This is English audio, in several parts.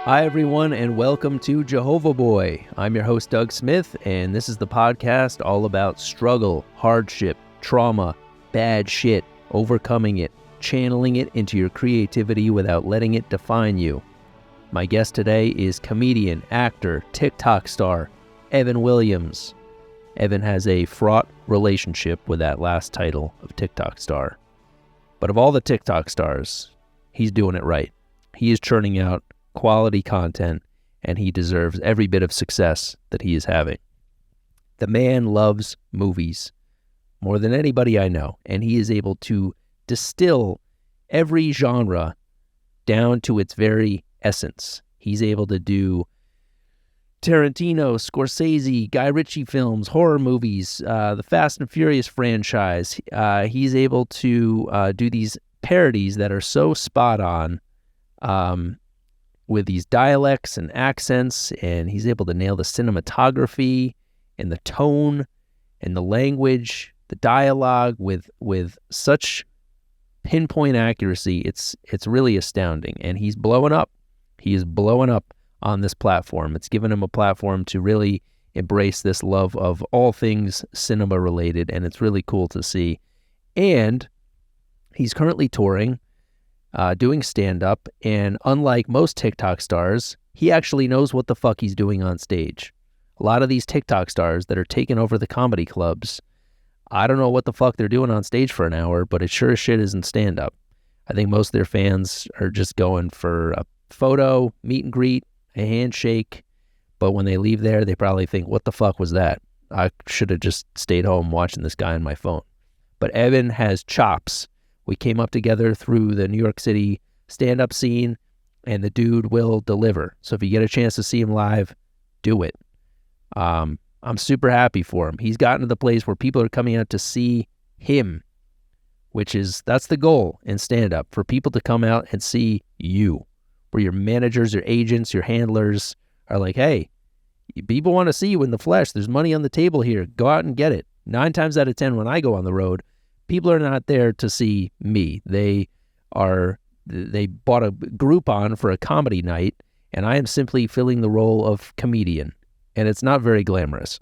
Hi, everyone, and welcome to Jehovah Boy. I'm your host, Doug Smith, and this is the podcast all about struggle, hardship, trauma, bad shit, overcoming it, channeling it into your creativity without letting it define you. My guest today is comedian, actor, TikTok star, Evan Williams. Evan has a fraught relationship with that last title of TikTok star. But of all the TikTok stars, he's doing it right. He is churning out quality content, and he deserves every bit of success that he is having. The man loves movies more than anybody I know, and he is able to distill every genre down to its very essence. He's able to do Tarantino, Scorsese, Guy Ritchie films, horror movies, the Fast and Furious franchise. He's able to do these parodies that are so spot on with these dialects and accents, and he's able to nail the cinematography and the tone and the language, the dialogue with such pinpoint accuracy. It's really astounding, and he's blowing up. He is blowing up on this platform. It's given him a platform to really embrace this love of all things cinema related, and it's really cool to see. And he's currently touring, doing stand-up, and unlike most TikTok stars, he actually knows what the fuck he's doing on stage. A lot of these TikTok stars that are taking over the comedy clubs, I don't know what the fuck they're doing on stage for an hour, but it sure as shit isn't stand-up. I think most of their fans are just going for a photo, meet and greet, a handshake, but when they leave there, they probably think, what the fuck was that? I should have just stayed home watching this guy on my phone. But Evan has chops. We came up together through the New York City stand-up scene, and the dude will deliver. So if you get a chance to see him live, do it. I'm super happy for him. He's gotten to the place where people are coming out to see him, that's the goal in stand-up, for people to come out and see you, where your managers, your agents, your handlers are like, hey, people want to see you in the flesh. There's money on the table here. Go out and get it. 9 times out of 10 when I go on the road, people are not there to see me. They bought a Groupon for a comedy night, and I am simply filling the role of comedian, and it's not very glamorous.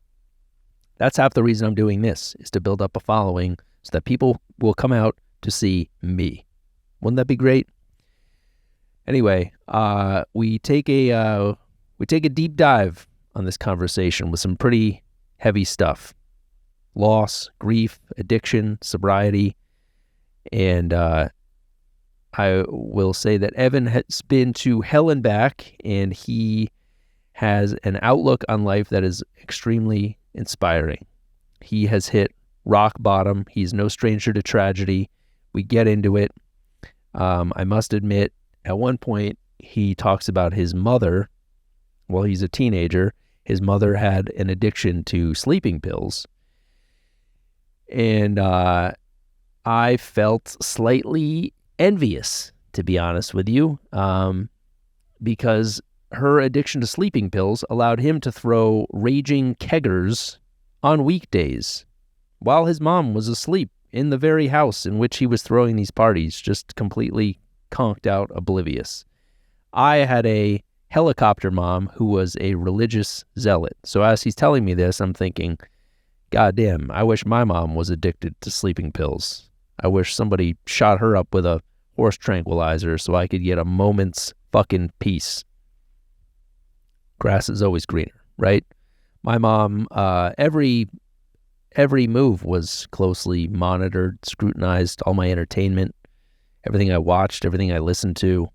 That's half the reason I'm doing this, is to build up a following so that people will come out to see me. Wouldn't that be great? Anyway, we take a deep dive on this conversation with some pretty heavy stuff. Loss, grief, addiction, sobriety. And I will say that Evan has been to hell and back, and he has an outlook on life that is extremely inspiring. He has hit rock bottom. He's no stranger to tragedy. We get into it. I must admit, at one point, he talks about his mother. While he's a teenager, his mother had an addiction to sleeping pills. And I felt slightly envious, to be honest with you, because her addiction to sleeping pills allowed him to throw raging keggers on weekdays while his mom was asleep in the very house in which he was throwing these parties, just completely conked out, oblivious. I had a helicopter mom who was a religious zealot. So as he's telling me this, I'm thinking, God damn, I wish my mom was addicted to sleeping pills. I wish somebody shot her up with a horse tranquilizer so I could get a moment's fucking peace. Grass is always greener, right? My mom, every move was closely monitored, scrutinized, all my entertainment, everything I watched, everything I listened to.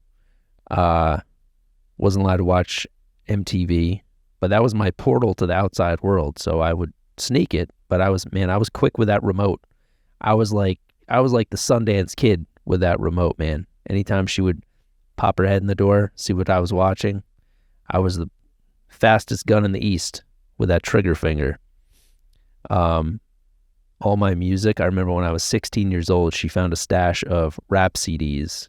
Wasn't allowed to watch MTV, but that was my portal to the outside world, so I would sneak it, but I was quick with that remote. I was like the Sundance Kid with that remote, man. Anytime she would pop her head in the door, see what I was watching, I was the fastest gun in the East with that trigger finger. All my music, I remember when I was 16 years old, she found a stash of rap CDs,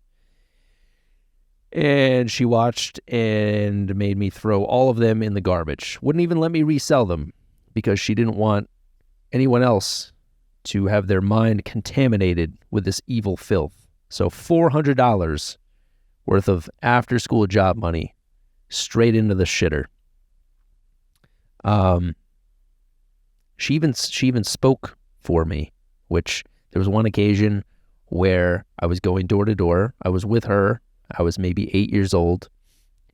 and she watched and made me throw all of them in the garbage. Wouldn't even let me resell them because she didn't want anyone else to have their mind contaminated with this evil filth. So $400 worth of after-school job money straight into the shitter. She even spoke for me, which there was one occasion where I was going door to door. I was with her. I was maybe 8 years old,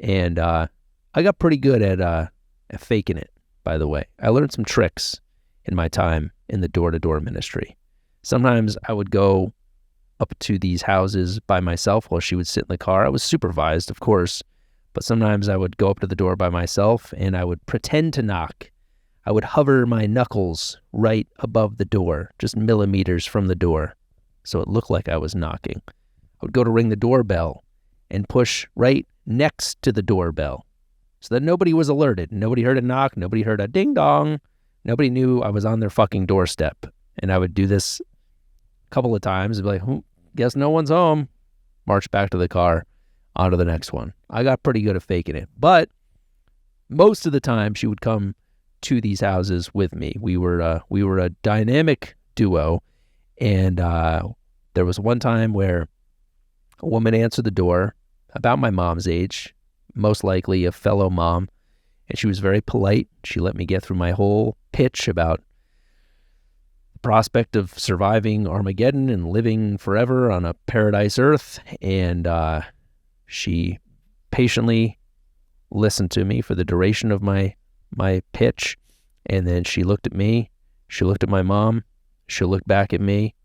and I got pretty good at faking it, by the way. I learned some tricks in my time in the door-to-door ministry. Sometimes I would go up to these houses by myself while she would sit in the car. I was supervised, of course, but sometimes I would go up to the door by myself and I would pretend to knock. I would hover my knuckles right above the door, just millimeters from the door, so it looked like I was knocking. I would go to ring the doorbell and push right next to the doorbell so that nobody was alerted. Nobody heard a knock. Nobody heard a ding-dong. Nobody knew I was on their fucking doorstep. And I would do this a couple of times. I'd be like, guess no one's home. March back to the car, on to the next one. I got pretty good at faking it. But most of the time, she would come to these houses with me. We were a dynamic duo. And there was one time where a woman answered the door, about my mom's age, most likely a fellow mom, and she was very polite. She let me get through my whole pitch about the prospect of surviving Armageddon and living forever on a paradise earth, and she patiently listened to me for the duration of my pitch, and then she looked at me, she looked at my mom, she looked back at me.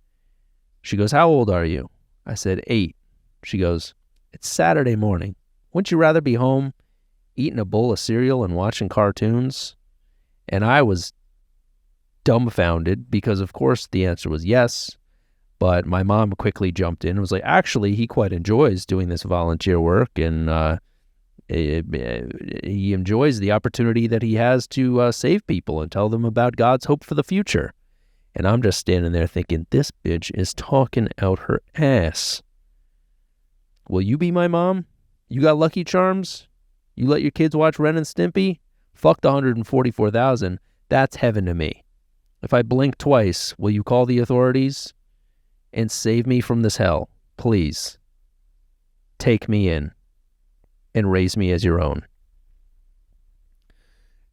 She goes, "How old are you?" I said, 8. She goes, "It's Saturday morning. Wouldn't you rather be home eating a bowl of cereal and watching cartoons?" And I was dumbfounded because, of course, the answer was yes. But my mom quickly jumped in and was like, actually, he quite enjoys doing this volunteer work, and he enjoys the opportunity that he has to save people and tell them about God's hope for the future. And I'm just standing there thinking, this bitch is talking out her ass. Will you be my mom? You got Lucky Charms? You let your kids watch Ren and Stimpy? Fuck the 144,000. That's heaven to me. If I blink twice, will you call the authorities and save me from this hell? Please. Take me in and raise me as your own.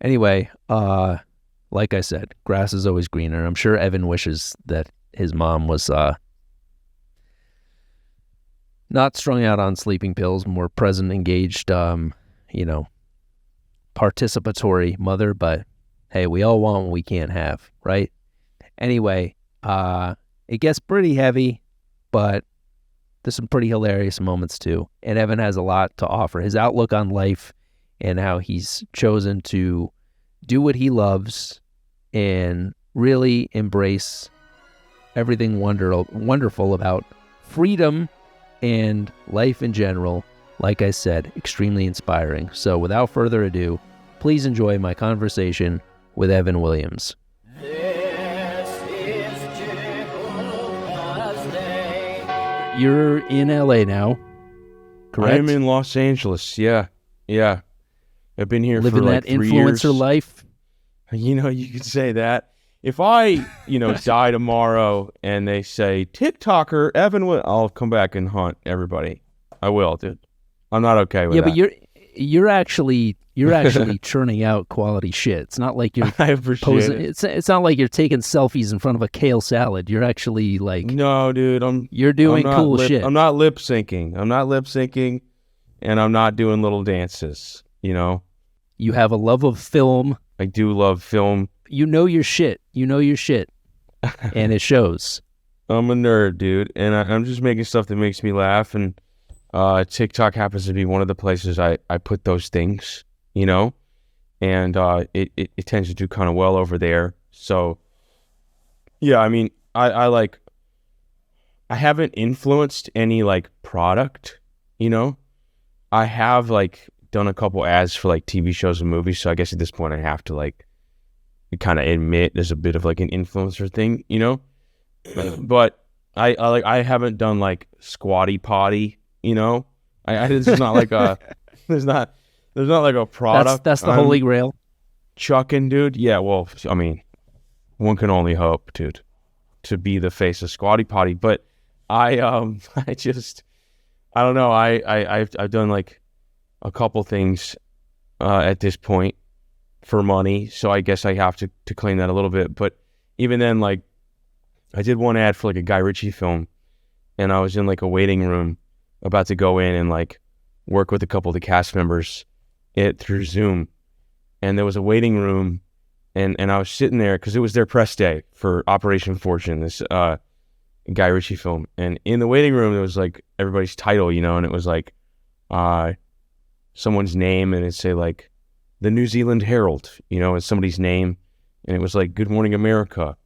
Anyway, like I said, grass is always greener. I'm sure Evan wishes that his mom was not strung out on sleeping pills, more present, engaged, participatory mother, but hey, we all want what we can't have, right? Anyway, it gets pretty heavy, but there's some pretty hilarious moments too. And Evan has a lot to offer. His outlook on life and how he's chosen to do what he loves and really embrace everything wonderful about freedom and life in general. Like I said, extremely inspiring. So without further ado, please enjoy my conversation with Evan Williams. This is Jehovah's day. You're in LA now, correct? I am in Los Angeles, yeah. I've been here living for like that 3 years. influencer life. You could say that. If I, die tomorrow and they say, TikToker, Evan, I'll come back and haunt everybody. I will, dude. I'm not okay with that. Yeah, but you're actually churning out quality shit. It's not like you're I appreciate posing. it. It's not like you're taking selfies in front of a kale salad. You're actually like No, dude. You're doing cool shit. I'm not lip syncing, and I'm not doing little dances. You have a love of film. I do love film. You know your shit, and it shows. I'm a nerd, dude, and I'm just making stuff that makes me laugh, and TikTok happens to be one of the places I put those things, and it tends to do kind of well over there. So, yeah, I mean, I haven't influenced any, product, I have, done a couple ads for, TV shows and movies, so I guess at this point I have to, kind of admit there's a bit of, an influencer thing, But I haven't done, squatty potty, this is not like a there's not a product. That's the holy grail. Chucking, dude. Yeah, well, I mean, one can only hope, dude, to be the face of squatty potty. But I don't know. I've done a couple things at this point for money. So I guess I have to claim that a little bit. But even then, like, I did one ad for like a Guy Ritchie film, and I was in like a waiting room about to go in and like work with a couple of the cast members through Zoom. And there was a waiting room, and I was sitting there because it was their press day for Operation Fortune, this Guy Ritchie film. And in the waiting room, there was like everybody's title, you know, and it was like someone's name, and it'd say like the New Zealand Herald, you know, it's somebody's name. And it was like Good Morning America,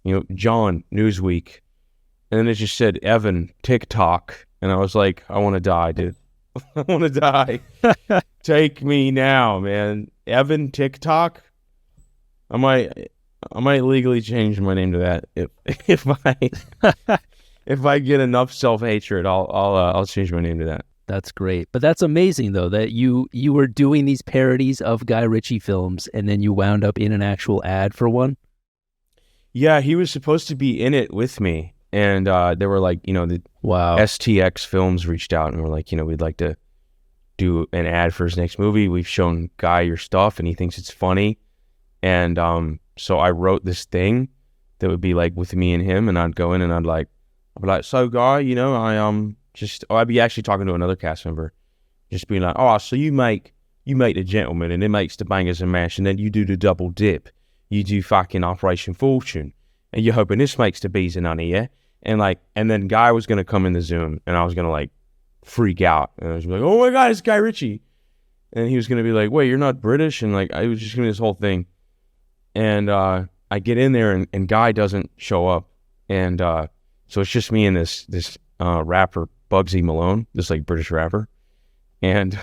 you know, John, Newsweek. And then it just said Evan, TikTok. And I was like, I want to die, dude. I want to die. Take me now, man. Evan, TikTok. I might legally change my name to that if I get enough self-hatred. I'll change my name to that. That's great. But that's amazing, though, that you were doing these parodies of Guy Ritchie films, and then you wound up in an actual ad for one. Yeah, he was supposed to be in it with me. And they were like, you know, the STX Films reached out and were like, you know, we'd like to do an ad for his next movie. We've shown Guy your stuff, and he thinks it's funny. And so I wrote this thing that would be like with me and him, and I'd go in and I'd be like, so Guy, you know, I'd be actually talking to another cast member, just being like, oh, so you make The Gentleman, and it makes The Bangers and Mash, and then you do the double dip. You do fucking Operation Fortune, and you're hoping this makes the bees and honey, yeah? And then Guy was going to come in the Zoom, and I was going to like freak out. And I was like, oh my God, it's Guy Ritchie. And he was going to be like, wait, you're not British? And like, I was just going to this whole thing. And I get in there, and Guy doesn't show up. And so it's just me and this rapper, Bugsy Malone, this like British rapper. And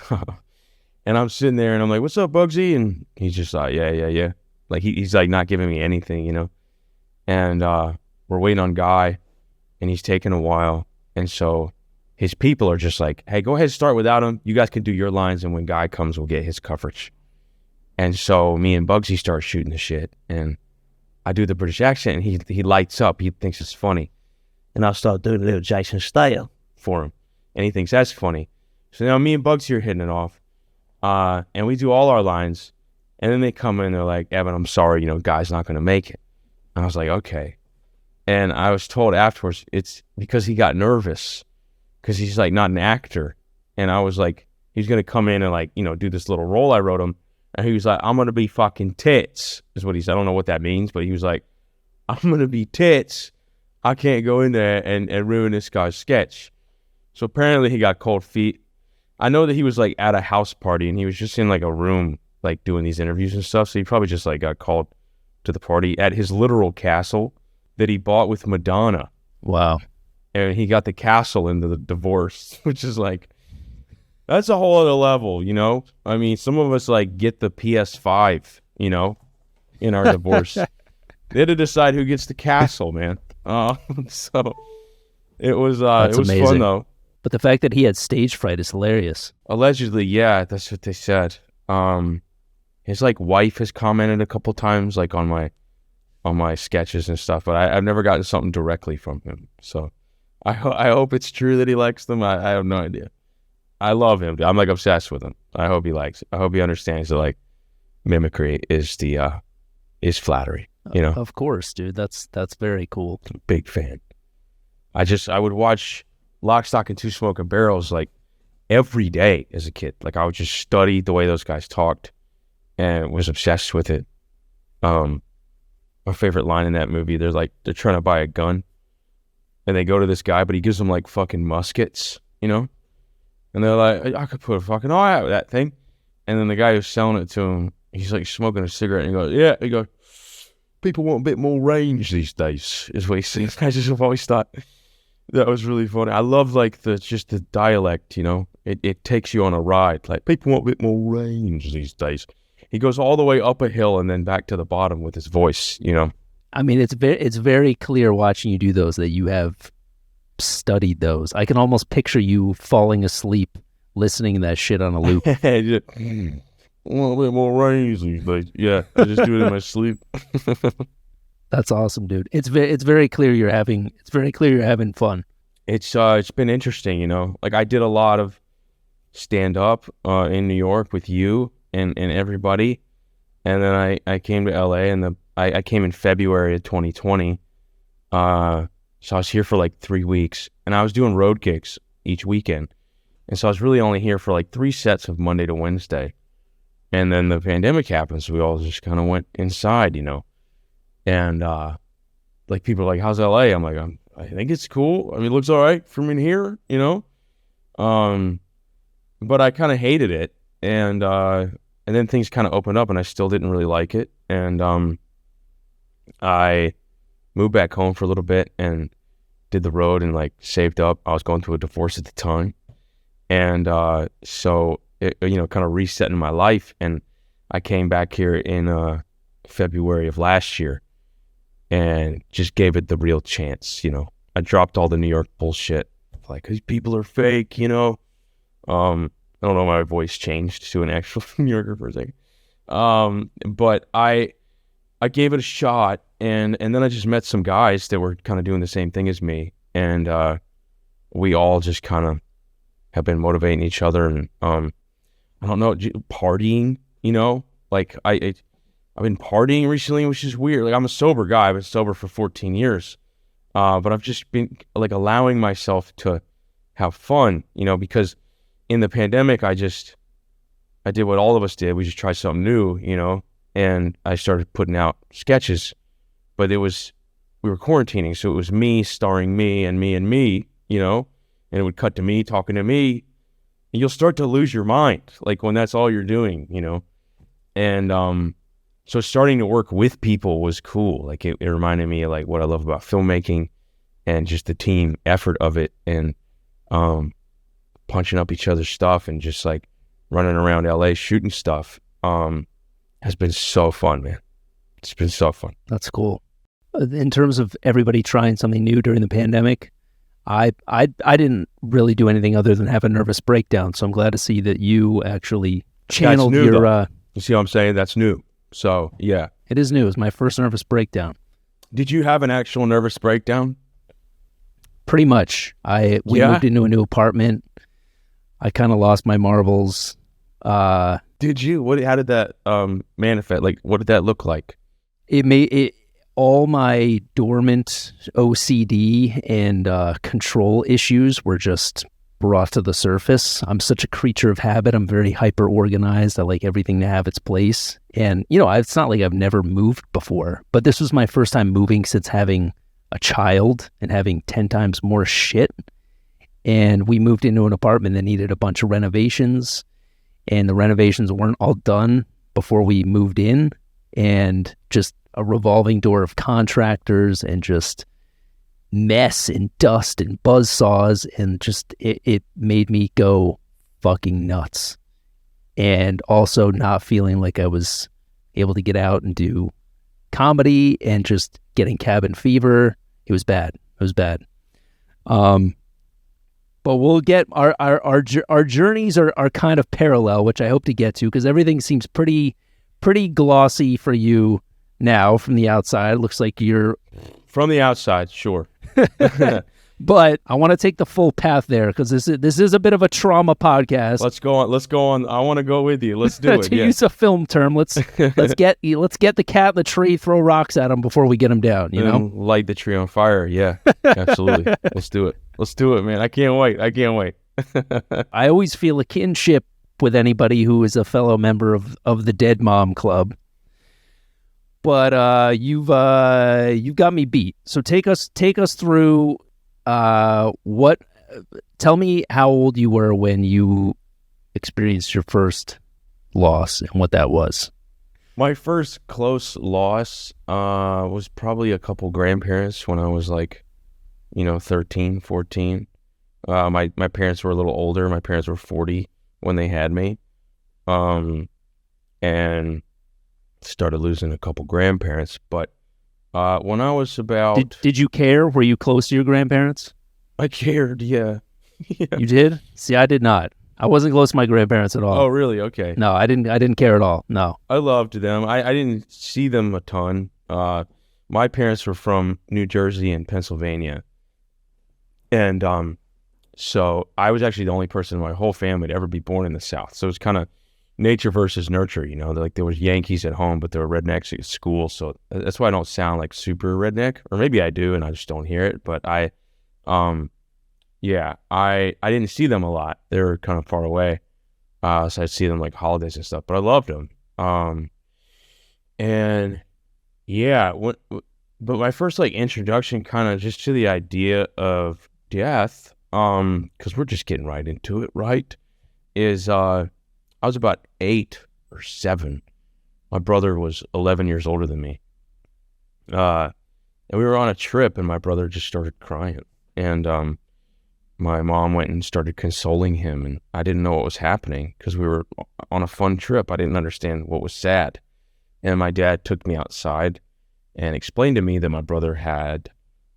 and I'm sitting there, and I'm like, what's up, Bugsy? And he's just like, yeah. Like he's like not giving me anything, you know? And we're waiting on Guy, and he's taking a while. And so his people are just like, hey, go ahead, start without him. You guys can do your lines, and when Guy comes, we'll get his coverage. And so me and Bugsy start shooting the shit, and I do the British accent, and he lights up. He thinks it's funny. And I'll start doing a little Jason Statham for him, and he thinks that's funny. So now me and Bugsy are hitting it off, and we do all our lines. And then they come in, they're like, Evan, I'm sorry, you know, Guy's not going to make it. And I was like, okay. And I was told afterwards, it's because he got nervous, because he's like not an actor. And I was like, he's going to come in and like, you know, do this little role I wrote him. And he was like, I'm going to be fucking tits, is what he said. I don't know what that means, but he was like, I'm going to be tits. I can't go in there and ruin this guy's sketch. So apparently he got cold feet. I know that he was like at a house party, and he was just in like a room, like doing these interviews and stuff. So he probably just like got called to the party at his literal castle that he bought with Madonna. Wow. And he got the castle into the divorce, which is like, that's a whole other level, you know? I mean, some of us like get the PS5, you know, in our divorce. They had to decide who gets the castle, man. So it was amazing. Fun though. But the fact that he had stage fright is hilarious. Allegedly, yeah, that's what they said. His like wife has commented a couple times like on my sketches and stuff, but I've never gotten something directly from him. So I hope it's true that he likes them. I have no idea. I love him. I'm like obsessed with him. I hope he likes it. I hope he understands that like mimicry is flattery, you know? Of course, dude. That's very cool. Big fan. I would watch Lock, Stock, and Two Smoking Barrels like every day as a kid. Like I would just study the way those guys talked and was obsessed with it. My favorite line in that movie, they're trying to buy a gun, and they go to this guy, but he gives them like fucking muskets, you know? And they're like, I could put a fucking eye out with that thing. And then the guy who's selling it to him, he's like smoking a cigarette, and he goes, yeah. He goes, people want a bit more range these days, is what he says. I just always thought that was really funny. I love like the dialect, you know? It takes you on a ride. Like, people want a bit more range these days. He goes all the way up a hill and then back to the bottom with his voice, you know? I mean, it's very clear watching you do those that you have studied those. I can almost picture you falling asleep listening to that shit on a loop. Want a bit more range these days. Yeah, I just do it in my sleep. That's awesome, dude. It's very clear you're having fun. It's been interesting, you know? Like I did a lot of stand up in New York with you and everybody. And then I came to LA, and I came in February of 2020. So I was here for like 3 weeks, and I was doing road gigs each weekend. And so I was really only here for like 3 sets of Monday to Wednesday. And then the pandemic happened, so we all just kind of went inside, And like people are like, "How's LA?" I'm like, I think it's cool. I mean, it looks all right from in here, But I kind of hated it, and then things kind of opened up, and I still didn't really like it. And I moved back home for a little bit and did the road and like saved up. I was going through a divorce at the time, and so it, kind of resetting my life. And I came back here in February of last year and just gave it the real chance. I dropped all the New York bullshit, like these people are fake. I don't know, my voice changed to an actual New Yorker for a second. But I gave it a shot, and then I just met some guys that were kind of doing the same thing as me, and we all just kind of have been motivating each other, and I don't know, partying, like I've been partying recently, which is weird. Like, I'm a sober guy. I've been sober for 14 years, but I've just been like allowing myself to have fun, because in the pandemic, I did what all of us did. We just tried something new, and I started putting out sketches, but we were quarantining. So it was me starring me and me and me, and it would cut to me talking to me, and you'll start to lose your mind. Like when that's all you're doing, and, so starting to work with people was cool. Like it reminded me of like what I love about filmmaking and just the team effort of it, and, punching up each other's stuff and just like running around LA shooting stuff has been so fun, man. It's been so fun. That's cool. In terms of everybody trying something new during the pandemic, I didn't really do anything other than have a nervous breakdown. So I'm glad to see that you actually channeled new, your. You see what I'm saying? That's new. So yeah, it is new. It was my first nervous breakdown. Did you have an actual nervous breakdown? Pretty much. We moved into a new apartment. I kind of lost my marbles. Did you? How did that manifest? Like, what did that look like? All my dormant OCD and control issues were just brought to the surface. I'm such a creature of habit. I'm very hyper organized. I like everything to have its place. And, it's not like I've never moved before, but this was my first time moving since having a child and having 10 times more shit. And we moved into an apartment that needed a bunch of renovations, and the renovations weren't all done before we moved in, and just a revolving door of contractors and just mess and dust and buzzsaws, and just it made me go fucking nuts. And also not feeling like I was able to get out and do comedy, and just getting cabin fever. It was bad. But we'll get our journeys are kind of parallel, which I hope to get to, because everything seems pretty glossy for you now from the outside. It looks like you're from the outside, sure. But I want to take the full path there, because this is a bit of a trauma podcast. Let's go on. I want to go with you. Let's do it. To use a film term, let's get the cat in the tree, throw rocks at him before we get him down. Light the tree on fire. Yeah, absolutely. Let's do it, man. I can't wait. I always feel a kinship with anybody who is a fellow member of the Dead Mom Club. But you've got me beat. So take us through. Tell me how old you were when you experienced your first loss and what that was. My first close loss was probably a couple grandparents when I was like, 13, 14. My parents were a little older. My parents were 40 when they had me. And started losing a couple grandparents. But when I was about... Did you care? Were you close to your grandparents? I cared, yeah. You did? See, I did not. I wasn't close to my grandparents at all. Oh, really? Okay. No, I didn't care at all. No. I loved them. I didn't see them a ton. My parents were from New Jersey and Pennsylvania. And so I was actually the only person in my whole family to ever be born in the South. So it was kind of nature versus nurture, you know, like there was Yankees at home, but there were rednecks at school. So that's why I don't sound like super redneck, or maybe I do and I just don't hear it. But yeah, I didn't see them a lot. They were kind of far away. So I'd see them like holidays and stuff, but I loved them. And yeah, but my first like introduction kind of just to the idea of death, because we're just getting right into it, right? Is I was about 8 or 7. My brother was 11 years older than me. And we were on a trip and my brother just started crying. And my mom went and started consoling him, and I didn't know what was happening because we were on a fun trip. I didn't understand what was sad. And my dad took me outside and explained to me that my brother had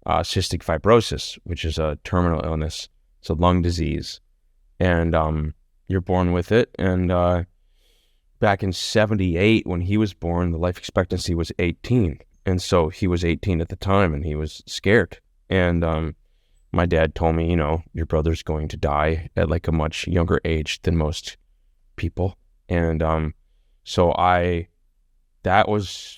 cystic fibrosis, which is a terminal illness. It's a lung disease. And you're born with it. And back in 78, when he was born, the life expectancy was 18. And so he was 18 at the time, and he was scared. And my dad told me, you know, your brother's going to die at like a much younger age than most people. And so that was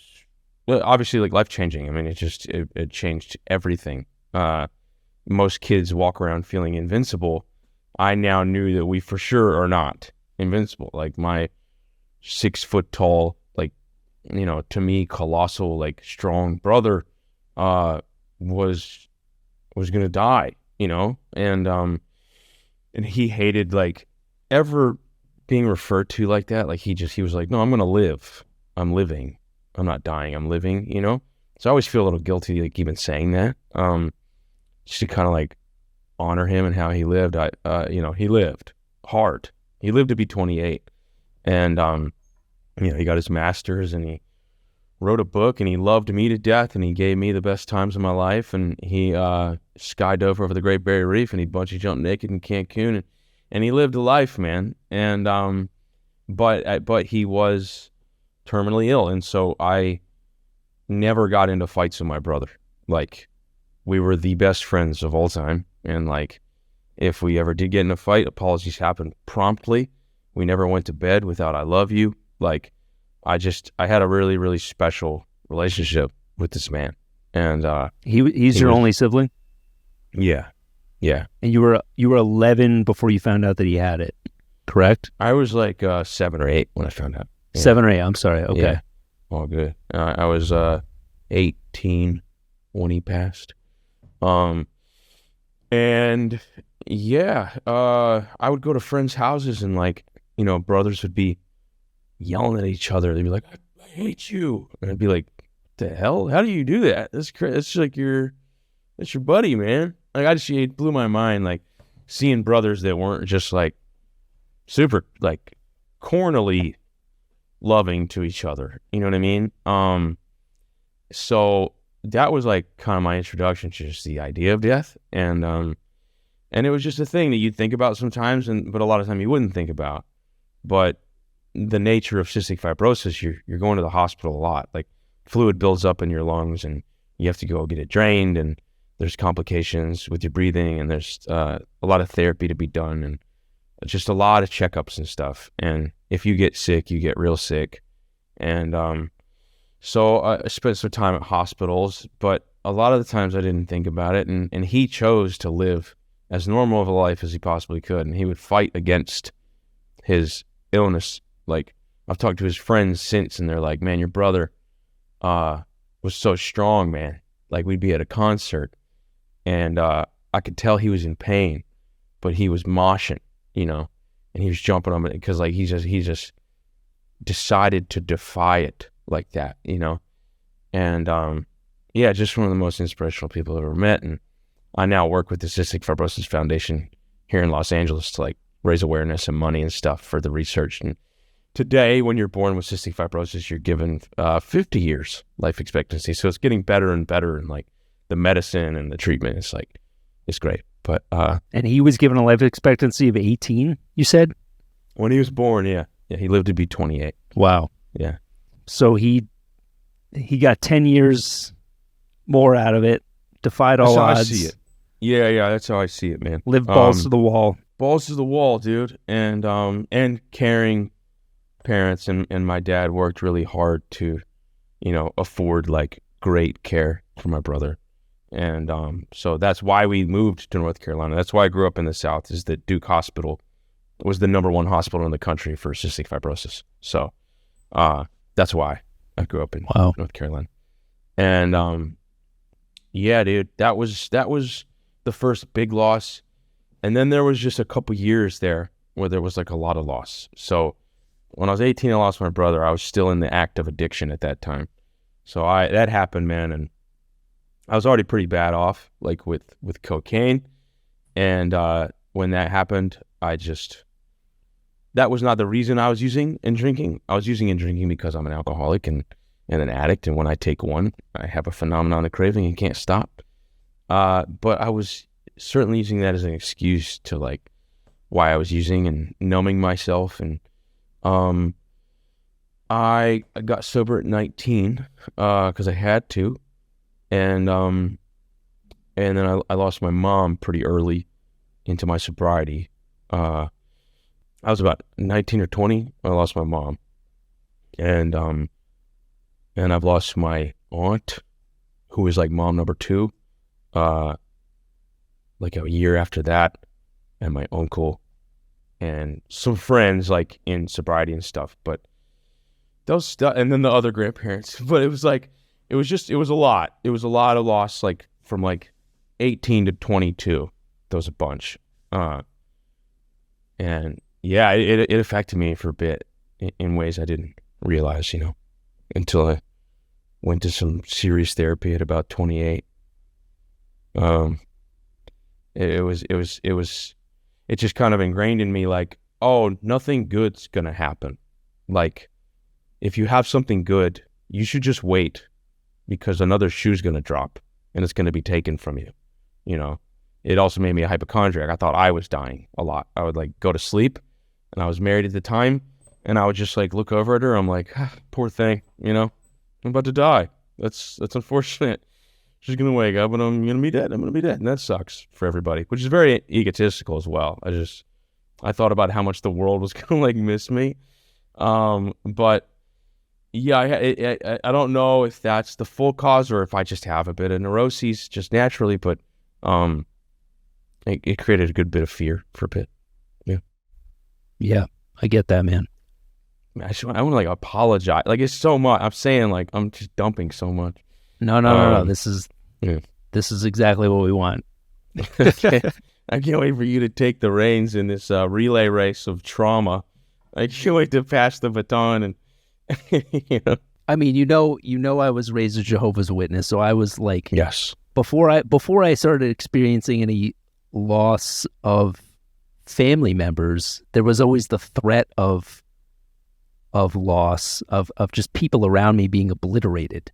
obviously like life-changing. I mean, it changed everything. Most kids walk around feeling invincible. I now knew that we for sure are not invincible. Like my 6 foot tall, like, you know, to me, colossal, like strong brother was going to die, you know? And he hated like ever being referred to like that. Like he was like, no, I'm going to live. I'm living. I'm not dying. I'm living, you know? So I always feel a little guilty, like even saying that, just to kind of like honor him and how he lived. You know, he lived hard. He lived to be 28. And, you know, he got his master's and he wrote a book and he loved me to death and he gave me the best times of my life. And he skydove over the Great Barrier Reef and he bungee jumped naked in Cancun and he lived a life, man. And, but he was terminally ill. And so I never got into fights with my brother. Like, we were the best friends of all time. And like, if we ever did get in a fight, apologies happened promptly. We never went to bed without "I love you." Like, I had a really, really special relationship with this man. And he's your only sibling? Yeah. Yeah. And you were 11 before you found out that he had it, correct? I was like 7 or 8 when I found out. Yeah. 7 or 8, I'm sorry. Okay. Yeah. All good. I was 18 when he passed. And yeah, I would go to friends' houses and like, you know, brothers would be yelling at each other. They'd be like, I hate you. And I'd be like, what the hell? How do you do that? That's crazy. It's like that's your buddy, man. Like, it blew my mind, like seeing brothers that weren't just like super like cornily loving to each other. You know what I mean? So that was like kind of my introduction to just the idea of death. And it was just a thing that you'd think about sometimes, but a lot of time you wouldn't think about. But the nature of cystic fibrosis, you're going to the hospital a lot. Like, fluid builds up in your lungs and you have to go get it drained, and there's complications with your breathing, and there's a lot of therapy to be done, and just a lot of checkups and stuff. And if you get sick, you get real sick. And so I spent some time at hospitals, but a lot of the times I didn't think about it. And he chose to live as normal of a life as he possibly could. And he would fight against his illness. Like, I've talked to his friends since, and they're like, man, your brother was so strong, man. Like, we'd be at a concert and I could tell he was in pain, but he was moshing, you know, and he was jumping on it because like he just decided to defy it like that, you know. And yeah, just one of the most inspirational people I've ever met. And I now work with the Cystic Fibrosis Foundation here in Los Angeles to like raise awareness and money and stuff for the research. And today, when you're born with cystic fibrosis, you're given 50 years life expectancy. So it's getting better and better, and like the medicine and the treatment is like, it's great. But and he was given a life expectancy of 18, you said? When he was born, yeah, he lived to be 28. Wow. Yeah. So he got 10 years more out of it, defied all odds. That's how I see it. Yeah, that's how I see it, man. Live balls to the wall. Balls to the wall, dude. And carrying parents and my dad worked really hard to, afford like great care for my brother. And so that's why we moved to North Carolina. That's why I grew up in the South, is that Duke Hospital was the #1 hospital in the country for cystic fibrosis. So that's why I grew up in North Carolina. And yeah, dude, that was the first big loss. And then there was just a couple years there where there was like a lot of loss. So when I was 18, I lost my brother. I was still in the act of addiction at that time. So that happened, man, and I was already pretty bad off, like with cocaine. And when that happened, that was not the reason I was using and drinking. I was using and drinking because I'm an alcoholic and an addict. And when I take one, I have a phenomenon of craving and can't stop. But I was certainly using that as an excuse to like why I was using and numbing myself. And I got sober at 19 because I had to. And then I lost my mom pretty early into my sobriety. I was about 19 or 20 when I lost my mom. And I've lost my aunt, who was like mom number 2, like a year after that, and my uncle, and some friends like in sobriety and stuff. But those stuff, and then the other grandparents. But it was like, it was a lot. It was a lot of loss, like from like 18 to 22. There was a bunch. And yeah, it affected me for a bit in ways I didn't realize, until I went to some serious therapy at about 28. It just kind of ingrained in me like, oh, nothing good's gonna happen. Like, if you have something good, you should just wait, because another shoe's gonna drop and it's gonna be taken from you. It also made me a hypochondriac. I thought I was dying a lot. I would like go to sleep, and I was married at the time, and I would just like look over at her. I'm like, poor thing, I'm about to die. That's unfortunate. She's gonna wake up and I'm gonna be dead. And that sucks for everybody, which is very egotistical as well. I thought about how much the world was gonna like miss me. But yeah, I don't know if that's the full cause or if I just have a bit of neuroses just naturally, but it created a good bit of fear for a bit. Yeah, I get that, man. I want to like apologize. Like, it's so much. I'm saying like I'm just dumping so much. No. This is exactly what we want. I can't wait for you to take the reins in this relay race of trauma. I can't wait to pass the baton and I mean, I was raised a Jehovah's Witness, so I was like, yes. Before I started experiencing any loss of family members, there was always the threat of loss of just people around me being obliterated.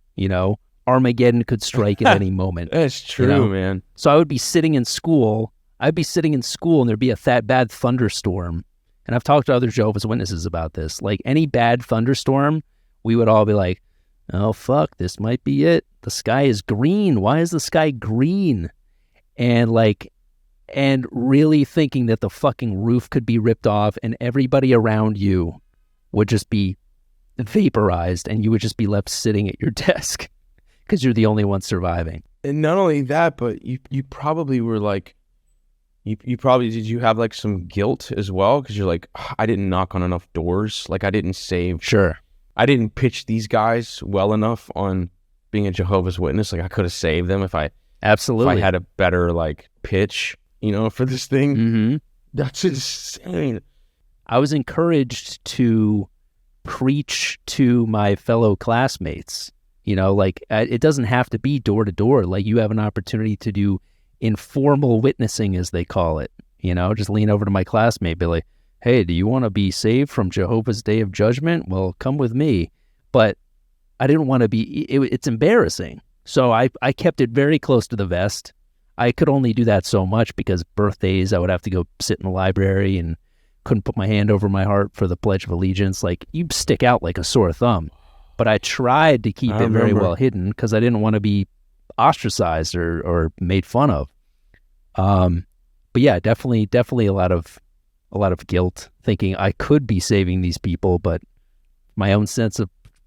Armageddon could strike at any moment. That's true, man. So I would be sitting in school. And there'd be a bad thunderstorm. And I've talked to other Jehovah's Witnesses about this. Like, any bad thunderstorm, we would all be like, oh, fuck, this might be it. The sky is green. Why is the sky green? And really thinking that the fucking roof could be ripped off and everybody around you would just be vaporized and you would just be left sitting at your desk because you're the only one surviving. And not only that, but you probably were like, did you have like some guilt as well? Because you're like, I didn't knock on enough doors. Like, I didn't save. Sure. I didn't pitch these guys well enough on being a Jehovah's Witness. Like, I could have saved them if I had a better like pitch, for this thing. Mm-hmm. That's insane. I was encouraged to preach to my fellow classmates. It doesn't have to be door to door. Like, you have an opportunity to do informal witnessing, as they call it. Just lean over to my classmate, be like, hey, do you want to be saved from Jehovah's Day of Judgment? Well, come with me. But I didn't want to be, it's embarrassing. So I kept it very close to the vest. I could only do that so much because birthdays, I would have to go sit in the library and couldn't put my hand over my heart for the Pledge of Allegiance. Like, you stick out like a sore thumb. But I tried to keep it very well hidden because I didn't want to be ostracized or made fun of. But yeah, definitely a lot of guilt, thinking I could be saving these people, but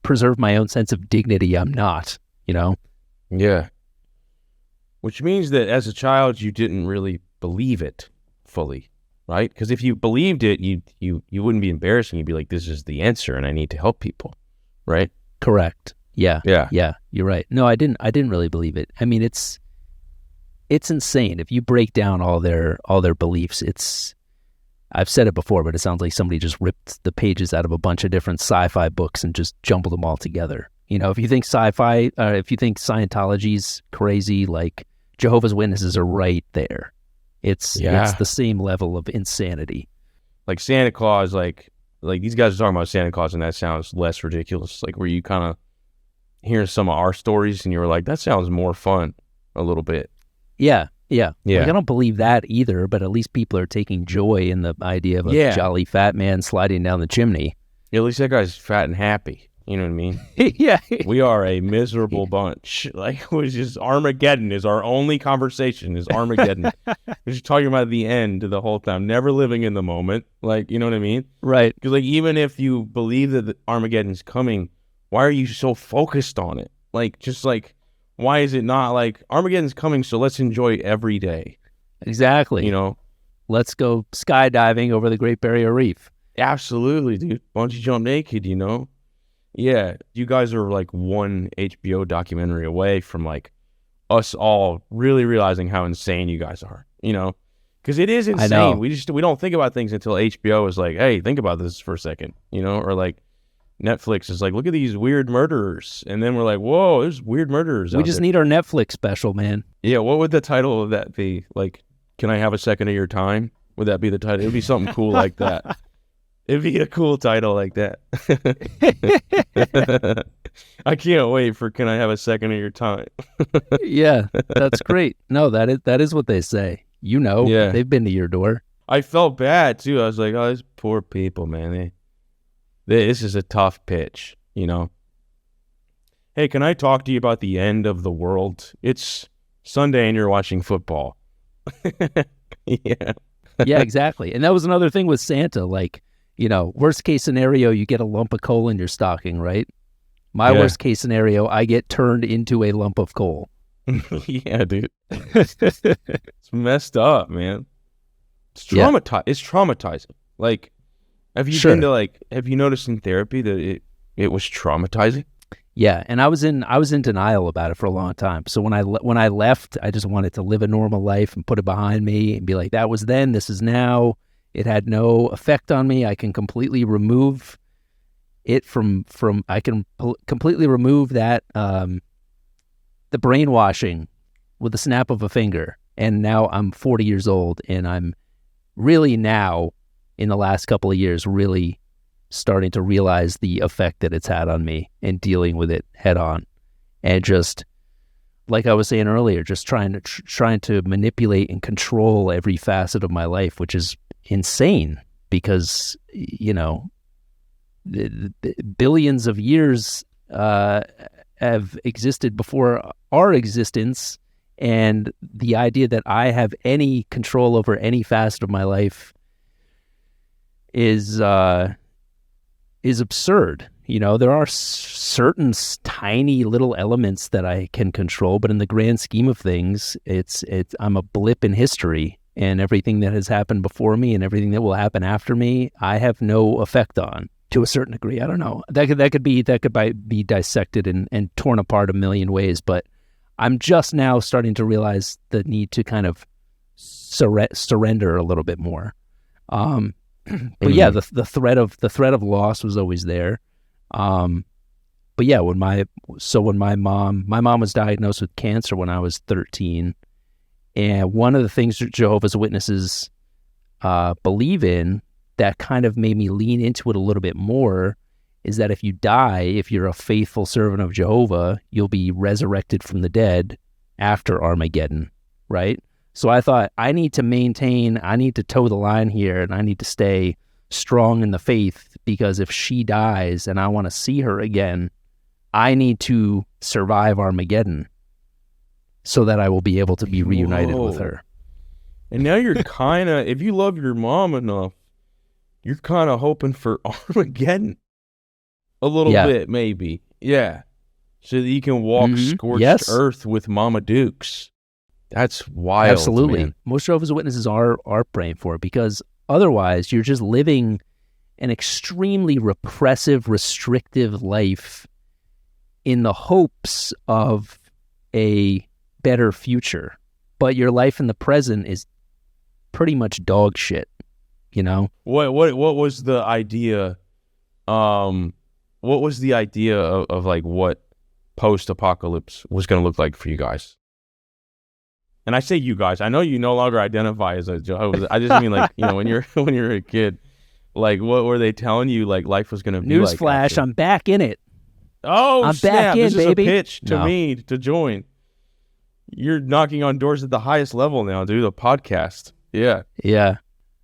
preserve my own sense of dignity, I'm not, Yeah. Which means that as a child, you didn't really believe it fully, right? Because if you believed it, you wouldn't be embarrassing. You'd be like, this is the answer and I need to help people, right? Correct. Yeah. Yeah. Yeah. You're right. No, I didn't really believe it. I mean, it's insane. If you break down all their beliefs, I've said it before, but it sounds like somebody just ripped the pages out of a bunch of different sci-fi books and just jumbled them all together. If you think sci-fi, if you think Scientology's crazy, like Jehovah's Witnesses are right there. It's the same level of insanity. Like Santa Claus, like these guys are talking about Santa Claus, and that sounds less ridiculous. Like, where you kind of hear some of our stories and you were like, that sounds more fun a little bit. Yeah. Like, I don't believe that either, but at least people are taking joy in the idea of a jolly fat man sliding down the chimney. Yeah, at least that guy's fat and happy. You know what I mean? Yeah. We are a miserable bunch. Like, which is Armageddon is our only conversation is Armageddon. We're just talking about the end the whole time, never living in the moment. Like, you know what I mean? Right. Because, like, even if you believe that the Armageddon's coming, why are you so focused on it? Like, just like, why is it not like Armageddon's coming, so let's enjoy every day? Exactly. Let's go skydiving over the Great Barrier Reef. Absolutely, dude. Bungee jump naked, Yeah, you guys are like one HBO documentary away from like us all really realizing how insane you guys are, because it is insane. I know. We don't think about things until HBO is like, hey, think about this for a second, or like Netflix is like, look at these weird murderers. And then we're like, whoa, there's weird murderers We just need our Netflix special, man. Yeah, what would the title of that be? Like, can I have a second of your time? Would that be the title? It would be something cool like that. It'd be a cool title like that. I can't wait for Can I Have a Second of Your Time? Yeah, that's great. No, that is what they say. Yeah. They've been to your door. I felt bad, too. I was like, oh, these poor people, man. This is a tough pitch, Hey, can I talk to you about the end of the world? It's Sunday and you're watching football. Yeah. Yeah, exactly. And that was another thing with Santa. Like, worst case scenario, you get a lump of coal in your stocking, right? My worst case scenario, I get turned into a lump of coal. Yeah, dude. It's messed up, man. It's traumatizing. Like, have you have you noticed in therapy that it was traumatizing? Yeah, and I was in denial about it for a long time. So when I left, I just wanted to live a normal life and put it behind me and be like, that was then, this is now. It had no effect on me. I can completely remove it completely remove that the brainwashing with the snap of a finger. And now I'm 40 years old, and I'm really now in the last couple of years really starting to realize the effect that it's had on me and dealing with it head on. And just like I was saying earlier, just trying to manipulate and control every facet of my life, which is insane because, the billions of years have existed before our existence. And the idea that I have any control over any facet of my life is absurd. There are certain tiny little elements that I can control, but in the grand scheme of things, I'm a blip in history, and everything that has happened before me and everything that will happen after me, I have no effect on to a certain degree. I don't know. That could be dissected and torn apart a million ways, but I'm just now starting to realize the need to kind of surrender a little bit more. But yeah, the threat of loss was always there. But yeah, when my mom was diagnosed with cancer when I was 13, and one of the things that Jehovah's Witnesses believe in that kind of made me lean into it a little bit more is that if you die, if you're a faithful servant of Jehovah, you'll be resurrected from the dead after Armageddon, right? So I thought, I need to toe the line here, and I need to stay strong in the faith, because if she dies and I want to see her again, I need to survive Armageddon so that I will be able to be reunited with her. And now you're kind of, if you love your mom enough, you're kind of hoping for Armageddon. a little Yeah. bit, maybe. Yeah. So that you can walk scorched Yes. earth with Mama Dukes. That's wild, Absolutely. man. Most Jehovah's Witnesses are praying for it, because otherwise you're just living an extremely repressive, restrictive life in the hopes of a better future. But your life in the present is pretty much dog shit, you know? What was the idea? What was the idea of like what post-apocalypse was going to look like for you guys? And I say you guys. I know you no longer identify as a Jehovah's. I just mean like, you know, when you're a kid, like what were they telling you like life was going to be like? Newsflash, after? I'm back in it. Oh, I'm snap. back in, This is baby. a pitch to No. me to join. You're knocking on doors at the highest level now, dude. A podcast. Yeah. Yeah.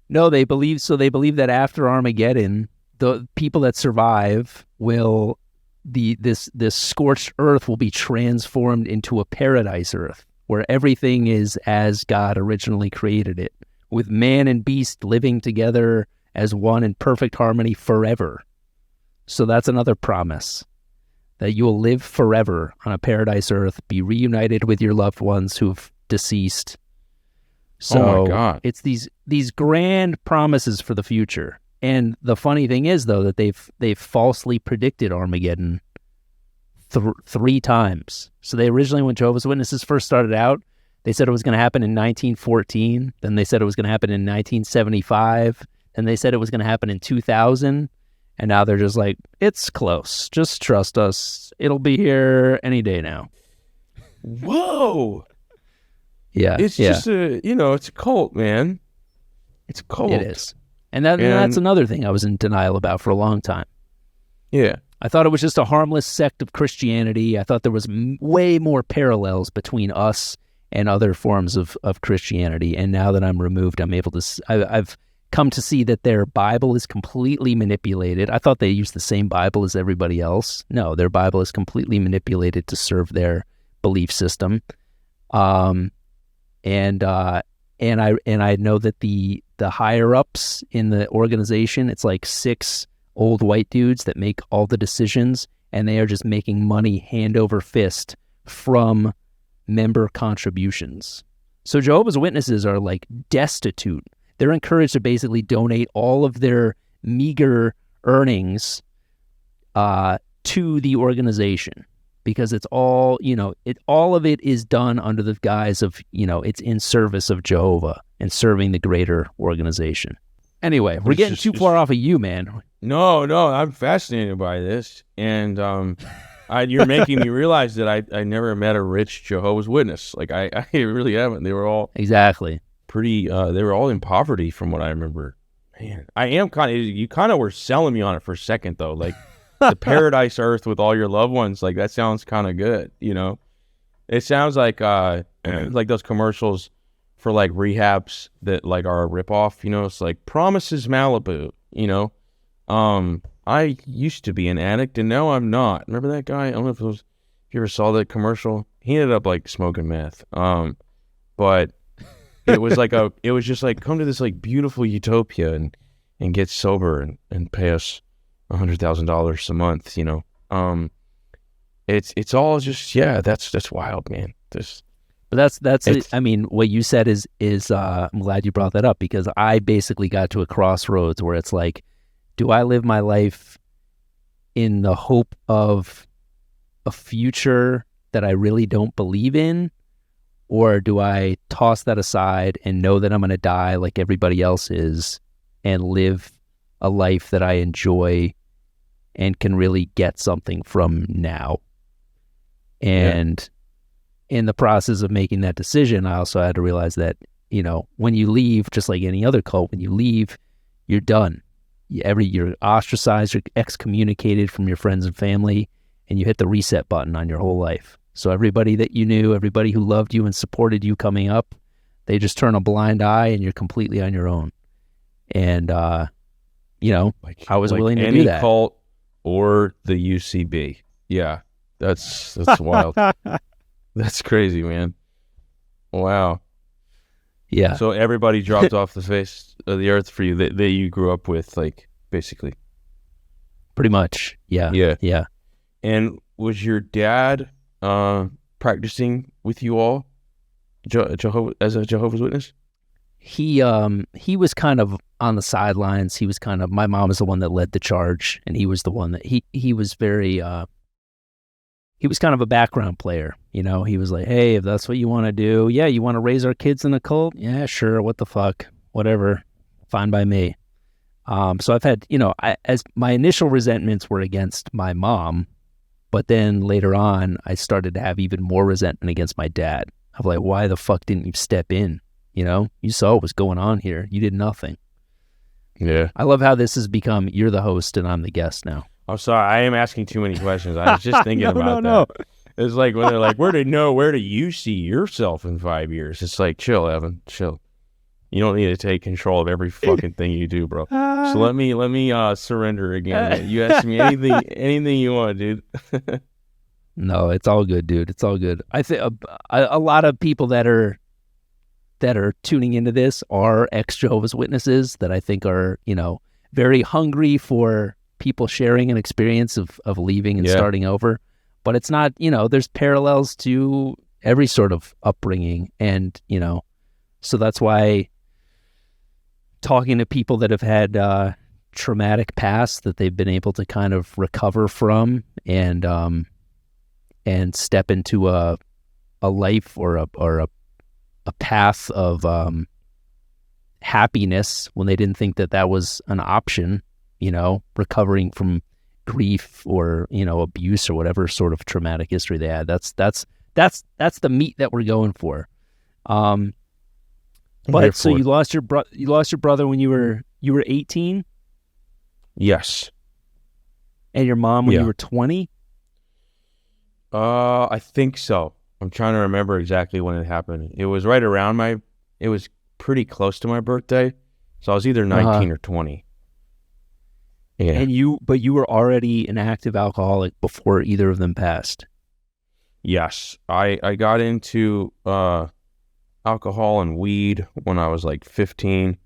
No, they believe that after Armageddon, the people that survive will this scorched earth will be transformed into a paradise earth where everything is as God originally created it, with man and beast living together as one in perfect harmony forever. So that's another promise, that you will live forever on a paradise earth, be reunited with your loved ones who've deceased. So Oh my God. it's these grand promises for the future. And the funny thing is, though, that they've falsely predicted Armageddon three times. So they originally, when Jehovah's Witnesses first started out, they said it was going to happen in 1914. Then they said it was going to happen in 1975. And they said it was going to happen in 2000. And now they're just like, it's close. Just trust us. It'll be here any day now. Whoa. Yeah. It's just it's a cult, man. It's a cult. It is. And that's another thing I was in denial about for a long time. Yeah. I thought it was just a harmless sect of Christianity. I thought there was way more parallels between us and other forms of Christianity. And now that I'm removed, I'm able to, I've come to see that their Bible is completely manipulated. I thought they used the same Bible as everybody else. No, their Bible is completely manipulated to serve their belief system. And I know that the higher ups in the organization, it's like 6 old white dudes that make all the decisions, and they are just making money hand over fist from member contributions. So Jehovah's Witnesses are like destitute. They're encouraged to basically donate all of their meager earnings to the organization, because it's all, all of it is done under the guise of, it's in service of Jehovah and serving the greater organization. Anyway, we're getting too far off of you, man. No, I'm fascinated by this, and you're making me realize that I never met a rich Jehovah's Witness. Like I really haven't. They were all exactly pretty. They were all in poverty, from what I remember. Man, I am you kind of were selling me on it for a second, though. Like the paradise earth with all your loved ones. Like that sounds kind of good. It sounds like like those commercials for like rehabs that like are a ripoff. It's like Promises Malibu. I used to be an addict and now I'm not. Remember that guy? I don't know if you ever saw that commercial. He ended up like smoking meth. But it was like it was just like, come to this like beautiful utopia and get sober and pay us $100,000 a month. It's all just, that's wild, man. But that's it. I mean, what you said is I'm glad you brought that up, because I basically got to a crossroads where it's like, do I live my life in the hope of a future that I really don't believe in, or do I toss that aside and know that I'm going to die like everybody else is and live a life that I enjoy and can really get something from now? And in the process of making that decision, I also had to realize that, when you leave, just like any other cult, when you leave, you're done. You're ostracized, you're excommunicated from your friends and family, and you hit the reset button on your whole life. So everybody that you knew, everybody who loved you and supported you coming up, they just turn a blind eye and you're completely on your own. And, I was willing to do that. Any cult or the UCB. Yeah, that's wild. That's crazy, man. Wow. Yeah. So everybody dropped off the face of the earth for you that you grew up with, like, basically. Pretty much. Yeah. Yeah. Yeah. And was your dad practicing with you all as a Jehovah's Witness? He was kind of on the sidelines. He was kind of, my mom is the one that led the charge, and he was the one that he was very he was kind of a background player. You know, he was like, hey, if that's what you want to do, yeah, you want to raise our kids in a cult? Yeah, sure. What the fuck? Whatever. Fine by me. So I've had, as my initial resentments were against my mom, but then later on, I started to have even more resentment against my dad. I'm like, why the fuck didn't you step in? You saw what was going on here. You did nothing. Yeah. I love how this has become, you're the host and I'm the guest now. I'm sorry, I am asking too many questions. I was just thinking about that. No. It's like when they're like, where do you see yourself in 5 years? It's like, chill, Evan, chill. You don't need to take control of every fucking thing you do, bro. So let me surrender again. You ask me anything you want, dude. No, it's all good, dude. It's all good. I think a lot of people that are tuning into this are ex-Jehovah's Witnesses that I think are, very hungry for people sharing an experience of leaving and starting over. But it's not, there's parallels to every sort of upbringing. And, so that's why talking to people that have had traumatic pasts that they've been able to kind of recover from and step into a life or a path of happiness when they didn't think that was an option, recovering from grief or, abuse or whatever sort of traumatic history they had. That's the meat that we're going for. But so you lost your brother when you were 18? Yes. And your mom when you were 20? I think so. I'm trying to remember exactly when it happened. It was right around it was pretty close to my birthday. So I was either 19 or 20. Yeah. And but you were already an active alcoholic before either of them passed. Yes. I got into alcohol and weed when I was like 15,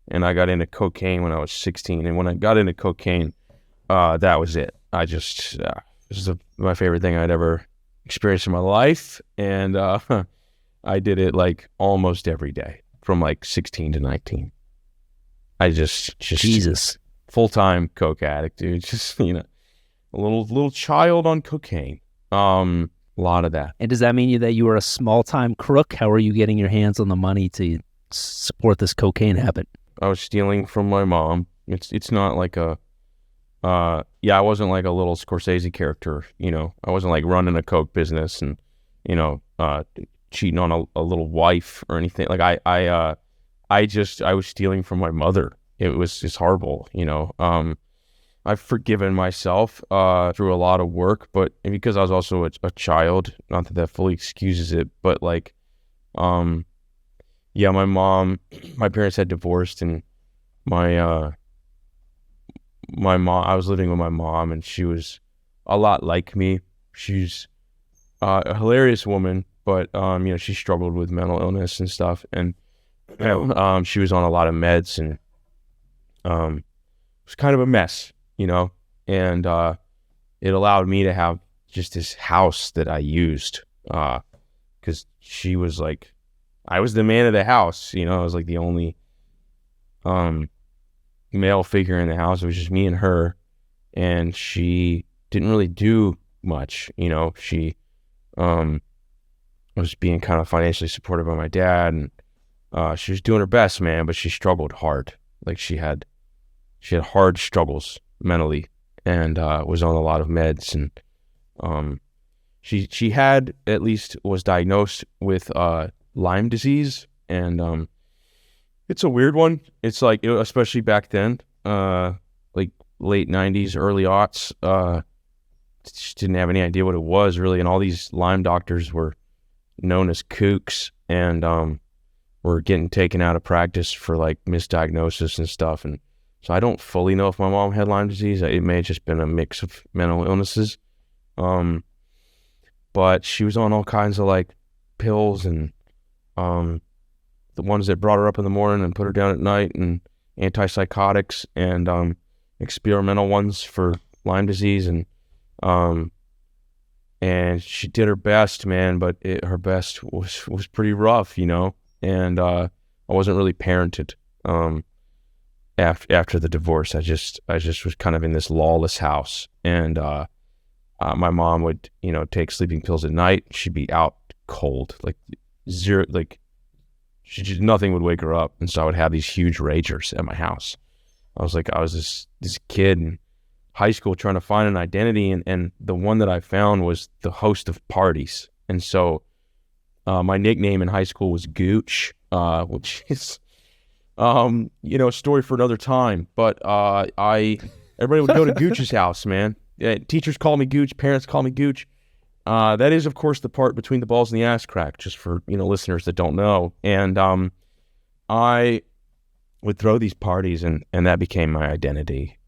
and I got into cocaine when I was 16. And when I got into cocaine, that was it. I just, this is my favorite thing I'd ever experienced in my life. And I did it like almost every day from like 16 to 19. I just Jesus. Full-time coke addict, dude. Just, a little child on cocaine. A lot of that. And does that mean that you were a small-time crook? How are you getting your hands on the money to support this cocaine habit? I was stealing from my mom. It's not like I wasn't like a little Scorsese character, I wasn't like running a coke business and, cheating on a little wife or anything. Like I was stealing from my mother. It was just horrible, I've forgiven myself through a lot of work, but because I was also a child, not that fully excuses it, but like, my parents had divorced, and my mom, I was living with my mom, and she was a lot like me. She's a hilarious woman, but she struggled with mental illness and stuff, and she was on a lot of meds, and it was kind of a mess. And it allowed me to have just this house that I used, because she was like, I was the man of the house, I was like the only male figure in the house. It was just me and her, and she didn't really do much. She was being kind of financially supported by my dad, and she was doing her best, man, but she struggled hard. Like she had hard struggles mentally, and was on a lot of meds, and she had, at least was diagnosed with Lyme disease, and it's a weird one. It's like, especially back then, like late 90s, early aughts, just didn't have any idea what it was really, and all these Lyme doctors were known as kooks, and were getting taken out of practice for like misdiagnosis and stuff. And so I don't fully know if my mom had Lyme disease. It may have just been a mix of mental illnesses. But she was on all kinds of like pills, and the ones that brought her up in the morning and put her down at night, and antipsychotics, and experimental ones for Lyme disease, and she did her best, man, but her best was pretty rough, and I wasn't really parented. After the divorce, I just was kind of in this lawless house, and my mom would, take sleeping pills at night. She'd be out cold, like zero, like nothing would wake her up, and so I would have these huge ragers at my house. I was this kid in high school trying to find an identity, and the one that I found was the host of parties. And so my nickname in high school was Gooch, which is a story for another time. But everybody would go to Gooch's house, man. Teachers call me Gooch, parents call me Gooch. That is, of course, the part between the balls and the ass crack, just for listeners that don't know. And I would throw these parties, and that became my identity.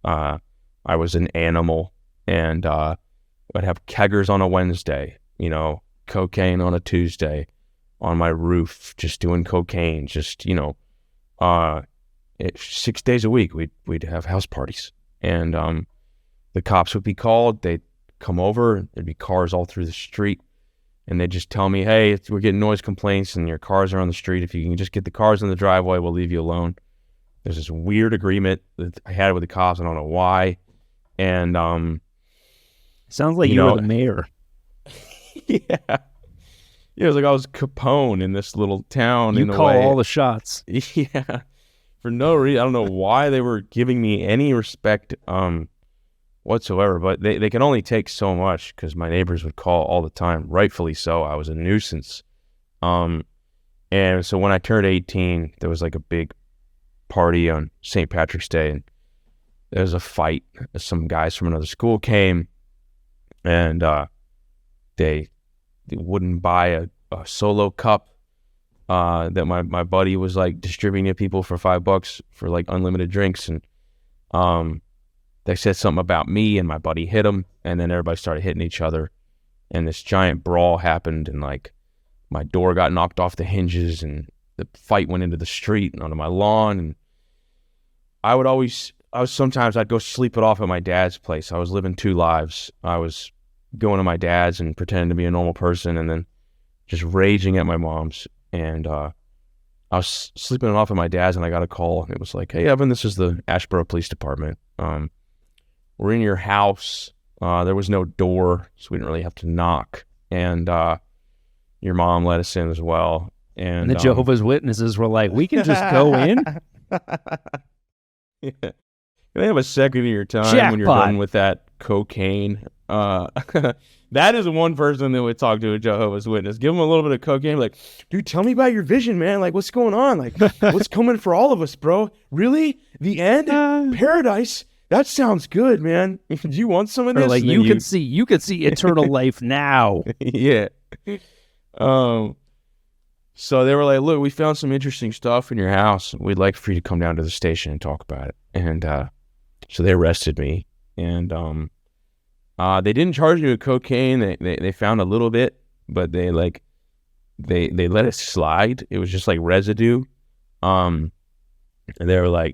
I was an animal, and I'd have keggers on a Wednesday, cocaine on a Tuesday, on my roof, just doing cocaine, 6 days a week, we'd have house parties, and the cops would be called. They'd come over. There'd be cars all through the street, and they'd just tell me, "Hey, we're getting noise complaints, and your cars are on the street. If you can just get the cars in the driveway, we'll leave you alone." There's this weird agreement that I had with the cops. I don't know why. And sounds like you were the mayor. Yeah. It was like I was Capone in this little town. You call all the shots. Yeah. For no reason. I don't know why they were giving me any respect whatsoever, but they can only take so much, because my neighbors would call all the time. Rightfully so. I was a nuisance. And so when I turned 18, there was like a big party on St. Patrick's Day, and there was a fight. Some guys from another school came, and they wouldn't buy a Solo cup that my buddy was like distributing to people for $5 for like unlimited drinks, and they said something about me, and my buddy hit him, and then everybody started hitting each other, and this giant brawl happened, and like my door got knocked off the hinges, and the fight went into the street and onto my lawn. And sometimes I'd go sleep it off at my dad's place. I was living two lives. I was going to my dad's and pretending to be a normal person, and then just raging at my mom's. And I was sleeping it off at my dad's, and I got a call, and it was like, "Hey, Evan, this is the Asheboro Police Department. We're in your house. There was no door, so we didn't really have to knock. And your mom let us in as well." And the Jehovah's Witnesses were like, "We can just go in?" Yeah. Can I have a second of your time Jackpot. When you're done with that cocaine? That is one person that would talk to a Jehovah's Witness. Give them a little bit of cocaine, like, "Dude, tell me about your vision, man. Like, what's going on? Like, what's coming for all of us, bro? Really? The end? Paradise? That sounds good, man. Do you want some of this?" Or like, you could see eternal life now. Yeah. So they were like, "Look, we found some interesting stuff in your house. We'd like for you to come down to the station and talk about it." And so they arrested me, and they didn't charge me with cocaine. They found a little bit, but they let it slide. It was just like residue. And they were like,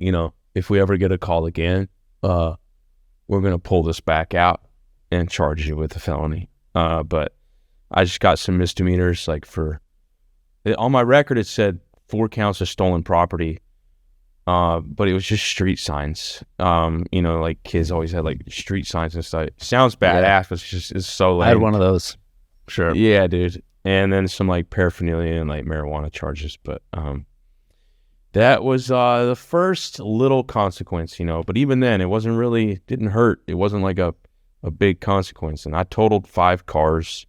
"If we ever get a call again, we're gonna pull this back out and charge you with a felony." But I just got some misdemeanors, like on my record, it said 4 counts of stolen property, but it was just street signs. Like kids always had like street signs and stuff. It sounds badass, but it's so lame. I had one of those. Sure. Yeah, dude. And then some like paraphernalia and like marijuana charges. But that was the first little consequence, But even then, it didn't hurt. It wasn't like a big consequence. And I totaled 5 cars.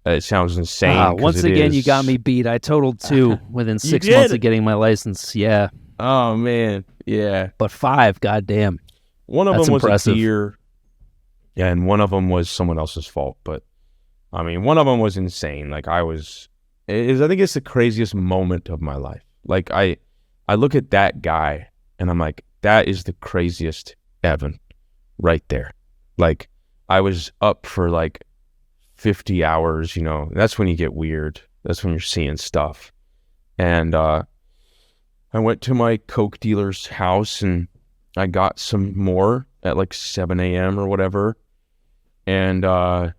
It sounds insane. Once again, you got me beat. I totaled 2 within 6 months of getting my license. Yeah. Oh, man. Yeah. But 5, goddamn. One of That's them was impressive. a deer. Yeah, and one of them was someone else's fault. But, I mean, one of them was insane. Like, I think it's the craziest moment of my life. Like, I look at that guy, and I'm like, that is the craziest Evan right there. Like, I was up for, like, 50 hours, that's when you get weird. That's when you're seeing stuff. And I went to my coke dealer's house, and I got some more, at like 7 a.m. or whatever, and 8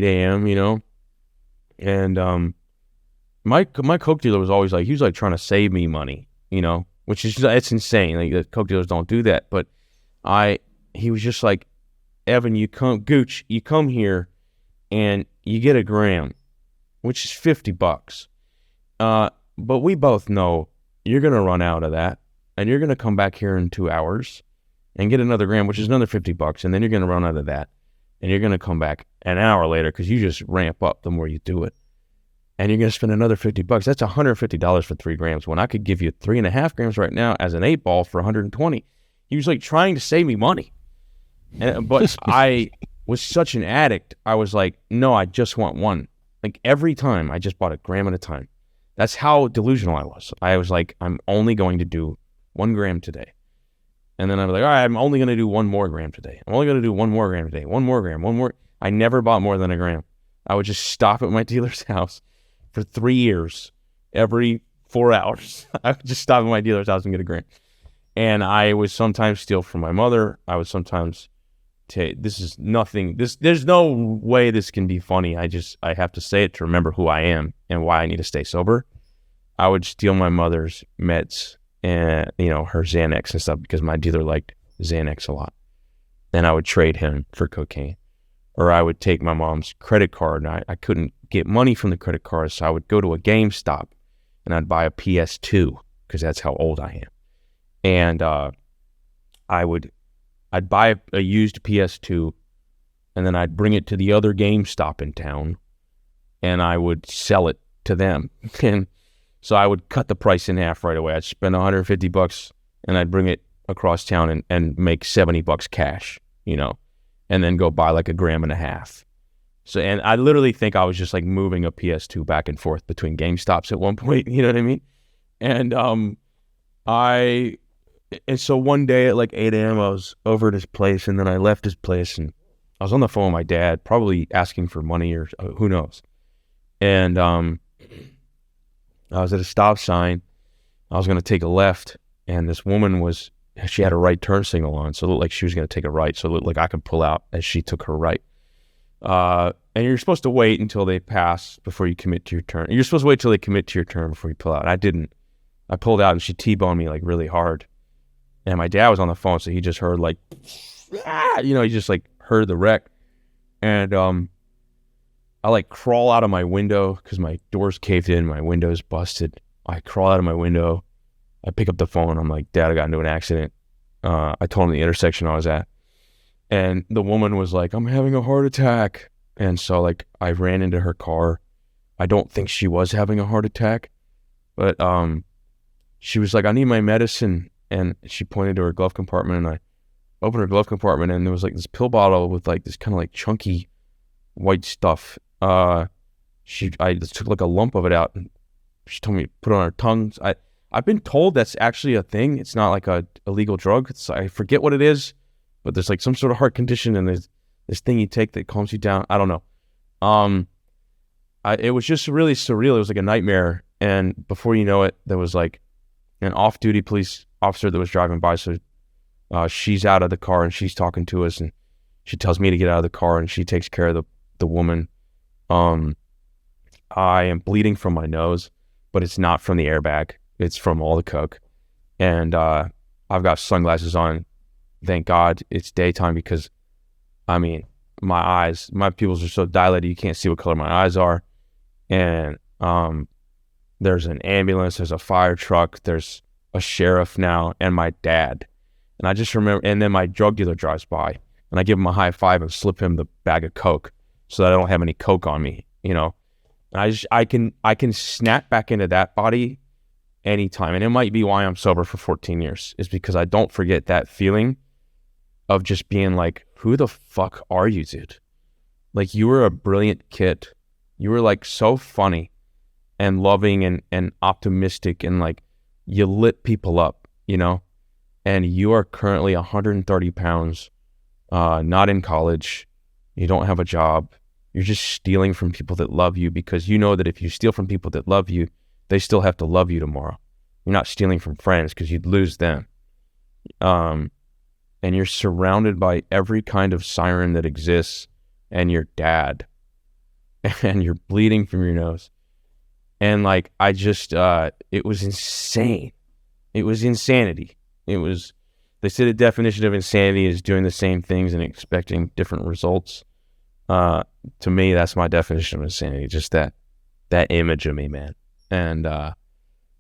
a.m., and my coke dealer was always like, he was like trying to save me money, which is, it's insane. Like, the coke dealers don't do that, but he was just like, Evan, you come here and you get a gram, which is $50. But we both know you're going to run out of that, and you're going to come back here in 2 hours and get another gram, which is another $50. And then you're going to run out of that, and you're going to come back an hour later, because you just ramp up the more you do it. And you're going to spend another $50. That's $150 for 3 grams, when I could give you 3.5 grams right now as an 8-ball for $120. He was like trying to save me money. But I was such an addict. I was like, no, I just want one. Like, every time I just bought a gram at a time. That's how delusional I was. I was like, I'm only going to do 1 gram today. And then I was like, all right, I'm only going to do 1 more gram today. I'm only going to do 1 more gram today. 1 more gram, 1 more. I never bought more than a gram. I would just stop at my dealer's house for 3 years. Every 4 hours, I would just stop at my dealer's house and get a gram. And I would sometimes steal from my mother. I would sometimes this is nothing. There's no way this can be funny. I have to say it to remember who I am and why I need to stay sober. I would steal my mother's meds and, her Xanax and stuff, because my dealer liked Xanax a lot. And I would trade him for cocaine. Or I would take my mom's credit card, and I couldn't get money from the credit card, so I would go to a GameStop and I'd buy a PS2, because that's how old I am. And I'd buy a used PS2, and then I'd bring it to the other GameStop in town, and I would sell it to them. And so I would cut the price in half right away. I'd spend $150, and I'd bring it across town and make $70 cash, and then go buy like a 1.5 grams. So, and I literally think I was just like moving a PS2 back and forth between GameStops at one point, you know what I mean? And And so one day at like 8 a.m., I was over at his place, and then I left his place, and I was on the phone with my dad, probably asking for money or who knows. And I was at a stop sign. I was going to take a left, and this woman she had a right turn signal on, so it looked like she was going to take a right, so it looked like I could pull out as she took her right. And you're supposed to wait until they pass before you commit to your turn. You're supposed to wait till they commit to your turn before you pull out. I didn't. I pulled out, and she T-boned me like really hard. And my dad was on the phone, so he just heard like, he just like heard the wreck. And I like crawl out of my window, because my door's caved in, my window's busted. I crawl out of my window. I pick up the phone. I'm like, Dad, I got into an accident. I told him the intersection I was at. And the woman was like, I'm having a heart attack. And so like I ran into her car. I don't think she was having a heart attack, but she was like, I need my medicine. And she pointed to her glove compartment, and I opened her glove compartment, and there was like this pill bottle with like this kind of like chunky white stuff. I just took like a lump of it out, and she told me to put it on her tongue. I've been told that's actually a thing. It's not like a illegal drug. I forget what it is, but there's like some sort of heart condition, and there's this thing you take that calms you down. I don't know. It was just really surreal. It was like a nightmare. And before you know it, there was like an off-duty police officer that was driving by. So she's out of the car, and she's talking to us, and she tells me to get out of the car, and she takes care of the woman. I am bleeding from my nose, but it's not from the airbag. It's from all the coke. And I've got sunglasses on. Thank God it's daytime, because my pupils are so dilated you can't see what color my eyes are. And there's an ambulance, there's a fire truck, there's a sheriff now, and my dad. And I just remember, and then my drug dealer drives by, and I give him a high five and slip him the bag of coke so that I don't have any coke on me, And I can snap back into that body anytime. And it might be why I'm sober for 14 years, is because I don't forget that feeling of just being like, who the fuck are you, dude? Like, you were a brilliant kid. You were like so funny and loving and optimistic, and like you lit people up, and you are currently 130 pounds, not in college. You don't have a job. You're just stealing from people that love you, because you know that if you steal from people that love you, they still have to love you tomorrow. You're not stealing from friends, because you'd lose them. and you're surrounded by every kind of siren that exists, and your dad, and you're bleeding from your nose. And like, I just, it was insane. It was insanity. They say the definition of insanity is doing the same things and expecting different results. To me, that's my definition of insanity. Just that image of me, man. And so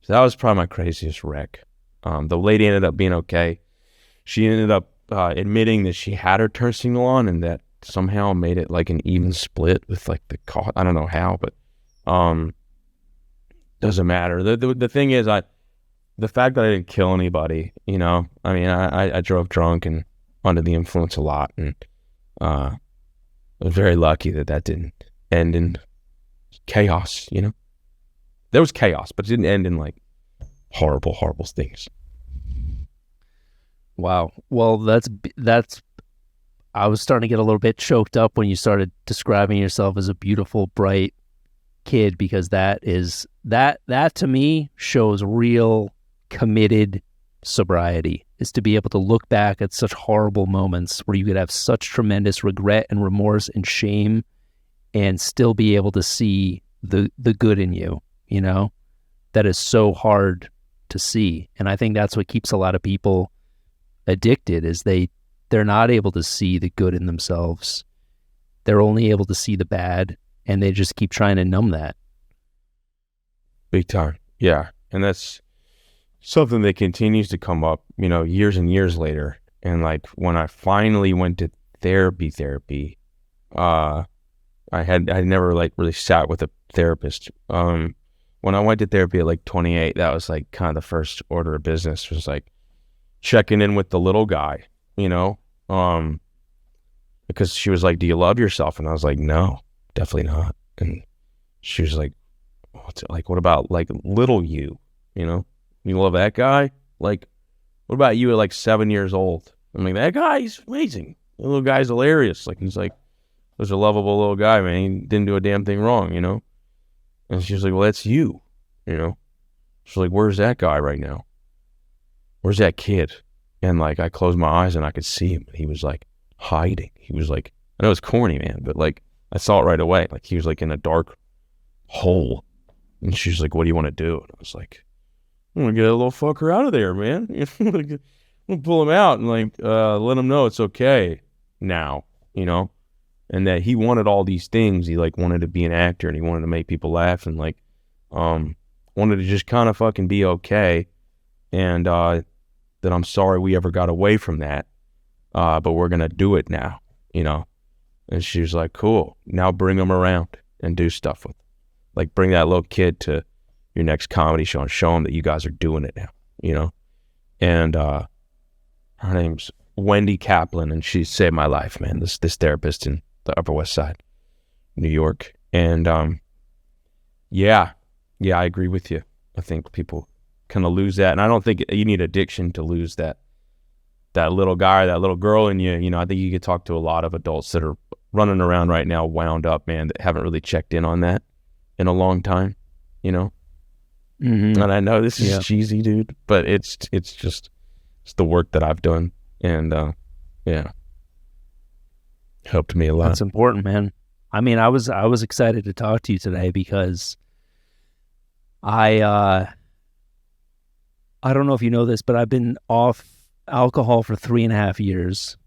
that was probably my craziest wreck. The lady ended up being okay. She ended up admitting that she had her turn signal on and that somehow made it like an even split with like the cost. I don't know how, but doesn't matter. The thing is, the fact that I didn't kill anybody, you know, I mean, I drove drunk and under the influence a lot, and I was very lucky that didn't end in chaos, you know. There was chaos, but it didn't end in like horrible things. Wow. Well, that's I was starting to get a little bit choked up when you started describing yourself as a beautiful, bright kid, because that to me shows real committed sobriety, is to be able to look back at such horrible moments where you could have such tremendous regret and remorse and shame and still be able to see the good in you, you know. That is so hard to see. And I think that's what keeps a lot of people addicted, is they're not able to see the good in themselves. They're only able to see the bad, and they just keep trying to numb that. Big time. Yeah. And that's something that continues to come up, you know, years and years later. And like, when I finally went to therapy, I never like really sat with a therapist. When I went to therapy at like 28, that was like kind of the first order of business, was like checking in with the little guy, you know, because she was like, do you love yourself? And I was like, no, definitely not. And she was like, what about like little you know, you love that guy? Like, what about you at like 7 years old? I'm like, that guy, he's amazing. The little guy's hilarious. Like, he's like, there's a lovable little guy, man. He didn't do a damn thing wrong, you know? And she was like, well, that's you, you know? She's like, where's that guy right now? Where's that kid? And like, I closed my eyes and I could see him. He was like hiding. He was like, I know it's corny, man, but like, I saw it right away. Like, he was like in a dark hole. And she was like, what do you want to do? And I was like, I'm going to get that little fucker out of there, man. I'm going to pull him out and like, let him know it's okay now, you know? And that he wanted all these things. He like wanted to be an actor, and he wanted to make people laugh, and like, wanted to just kind of fucking be okay. And, that I'm sorry we ever got away from that. But we're going to do it now, you know? And she was like, cool, now bring him around and do stuff with him. Like, bring that little kid to your next comedy show and show him that you guys are doing it now, you know? And, her name's Wendy Kaplan, and she saved my life, man. This therapist in the Upper West Side, New York. And, yeah, I agree with you. I think people kind of lose that. And I don't think you need addiction to lose that little guy, that little girl in you. You know, I think you could talk to a lot of adults that are running around right now, wound up, man, that haven't really checked in on that in a long time, you know? Mm-hmm. And I know this is cheesy, dude, but it's the work that I've done. And, yeah, helped me a lot. That's important, man. I mean, I was excited to talk to you today because I don't know if you know this, but I've been off alcohol for 3.5 years.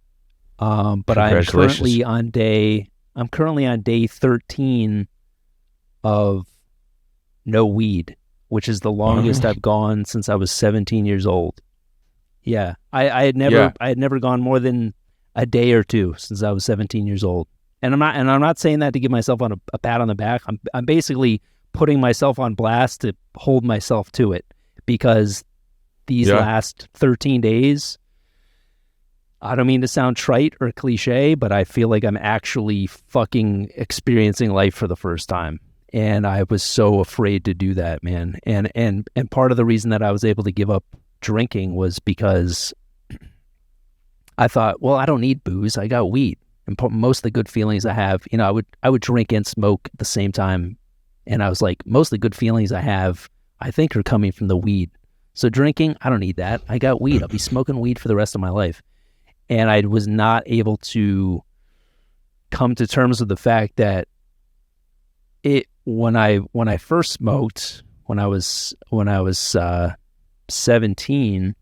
But I'm currently on day 13 of no weed, which is the longest I've gone since I was 17 years old. Yeah. I had never gone more than a day or two since I was 17 years old. And I'm not saying that to give myself a pat on the back. I'm basically putting myself on blast to hold myself to it, because these last 13 days, I don't mean to sound trite or cliche, but I feel like I'm actually fucking experiencing life for the first time. And I was so afraid to do that, man. And part of the reason that I was able to give up drinking was because I thought, well, I don't need booze. I got weed. And most of the good feelings I have, you know, I would drink and smoke at the same time. And I was like, most of the good feelings I have, I think, are coming from the weed. So drinking, I don't need that. I got weed. I'll be smoking weed for the rest of my life. And I was not able to come to terms with the fact that when I first smoked, when I was 17,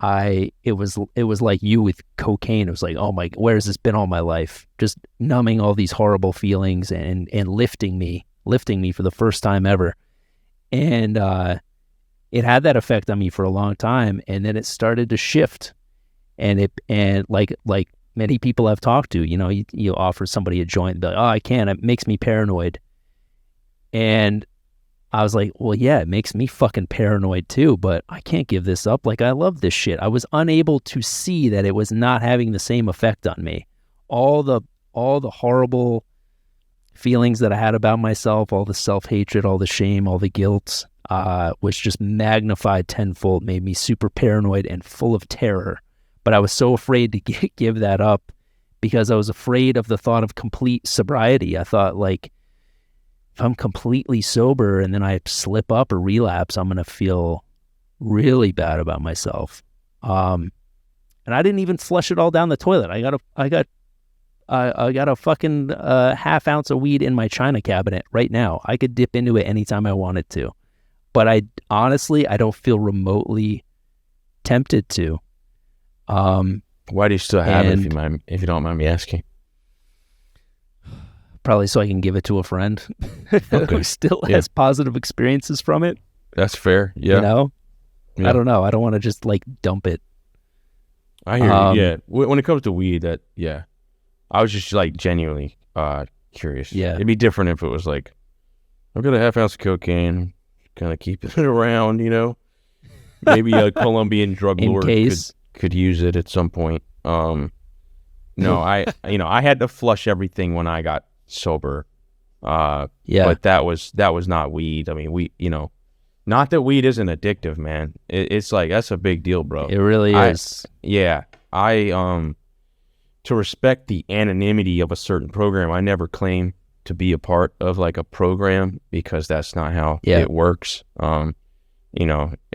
it was like you with cocaine. It was like, oh my, where has this been all my life? Just numbing all these horrible feelings and lifting me for the first time ever. And it had that effect on me for a long time, and then it started to shift. And like many people I've talked to, you offer somebody a joint, they're like, oh, I can't. It makes me paranoid. And I was like, well, yeah, it makes me fucking paranoid too, but I can't give this up. Like, I love this shit. I was unable to see that it was not having the same effect on me. All the horrible feelings that I had about myself, all the self-hatred, all the shame, all the guilt, was just magnified tenfold, made me super paranoid and full of terror. But I was so afraid to give that up because I was afraid of the thought of complete sobriety. I thought, like, if I'm completely sober and then I slip up or relapse, I'm going to feel really bad about myself. And I didn't even flush it all down the toilet. I got a fucking half ounce of weed in my china cabinet right now. I could dip into it anytime I wanted to. But I don't feel remotely tempted to. Why do you still have it, if you don't mind me asking? Probably so I can give it to a friend who still has positive experiences from it. That's fair. Yeah. Yeah. I don't know. I don't want to just like dump it. I hear you. Yeah. When it comes to weed, I was just like genuinely curious. Yeah. It'd be different if it was like, I've got a half ounce of cocaine, kind of keeping it around, Maybe a Colombian drug lord could use it at some point. No, I had to flush everything when I got sober. But that was not weed. I mean, not that weed isn't addictive, man. It's like, that's a big deal, bro. It really is. Yeah. To respect the anonymity of a certain program, I never claim to be a part of like a program because that's not how it works.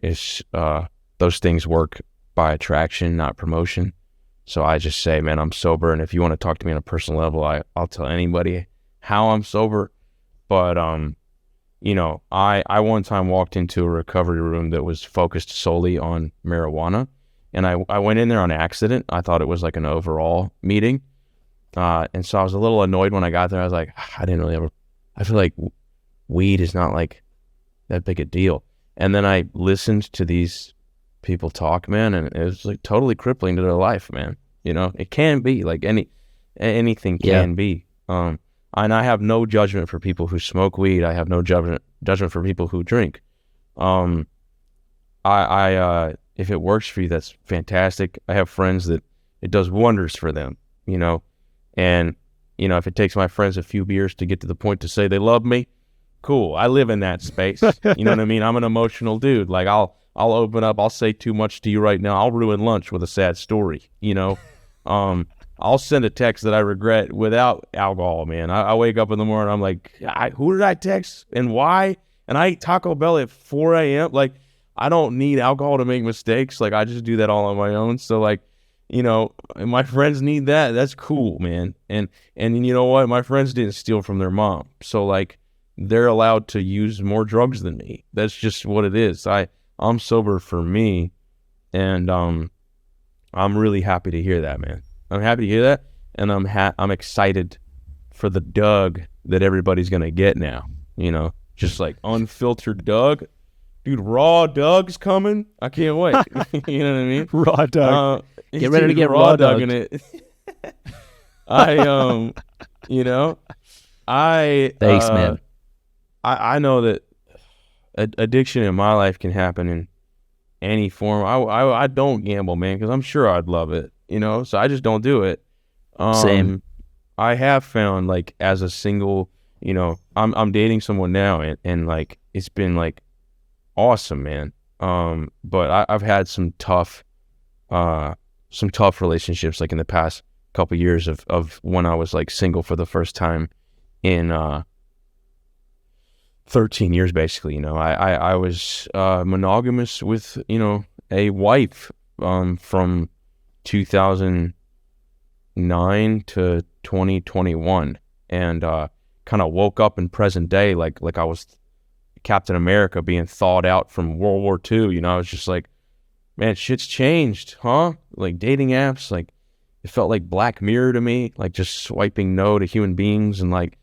It's those things work by attraction, not promotion. So I just say, man, I'm sober, and if you want to talk to me on a personal level, I'll tell anybody how I'm sober. But I one time walked into a recovery room that was focused solely on marijuana, and I went in there on accident. I thought it was like an overall meeting, and so I was a little annoyed when I got there. I was like, I didn't really I feel like weed is not like that big a deal. And then I listened to these people talk, man, and it was like totally crippling to their life, man. It can be like anything can be. And I have no judgment for people who smoke weed. I have no judgment for people who drink. If it works for you, that's fantastic. I have friends that it does wonders for them, and if it takes my friends a few beers to get to the point to say they love me, cool. I live in that space. You know what I mean? I'm an emotional dude. Like I'll open up. I'll say too much to you right now. I'll ruin lunch with a sad story. I'll send a text that I regret without alcohol, man. I wake up in the morning. I'm like, who did I text and why? And I eat Taco Bell at 4 a.m. Like, I don't need alcohol to make mistakes. Like, I just do that all on my own. So, like, my friends need that. That's cool, man. And you know what? My friends didn't steal from their mom. So, like, they're allowed to use more drugs than me. That's just what it is. I'm sober for me, and I'm really happy to hear that, man. I'm happy to hear that, and I'm excited for the Doug that everybody's gonna get now. Just like unfiltered Doug, dude. Raw Doug's coming. I can't wait. You know what I mean? Raw Doug. Get ready to get raw Doug in it. Thanks, man. I know that addiction in my life can happen in any form. I don't gamble, man, because I'm sure I'd love it, so I just don't do it. Same. I have found, like, as a single, I'm dating someone now, and like, it's been like awesome, man. But I've had some tough relationships, like in the past couple years of when I was like single for the first time in 13 years, basically. I was monogamous with, a wife from 2009 to 2021, and kind of woke up in present day like I was Captain America being thawed out from World War II. You know, I was just like, man, shit's changed, huh? Like dating apps, like it felt like Black Mirror to me, like just swiping no to human beings, and like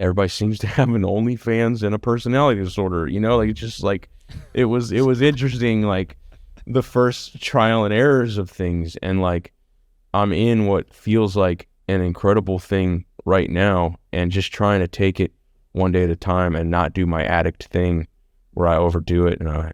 everybody seems to have an OnlyFans and a personality disorder, you know, like it's just like it was interesting, like the first trial and errors of things, and like I'm in what feels like an incredible thing right now, and just trying to take it one day at a time and not do my addict thing where I overdo it and I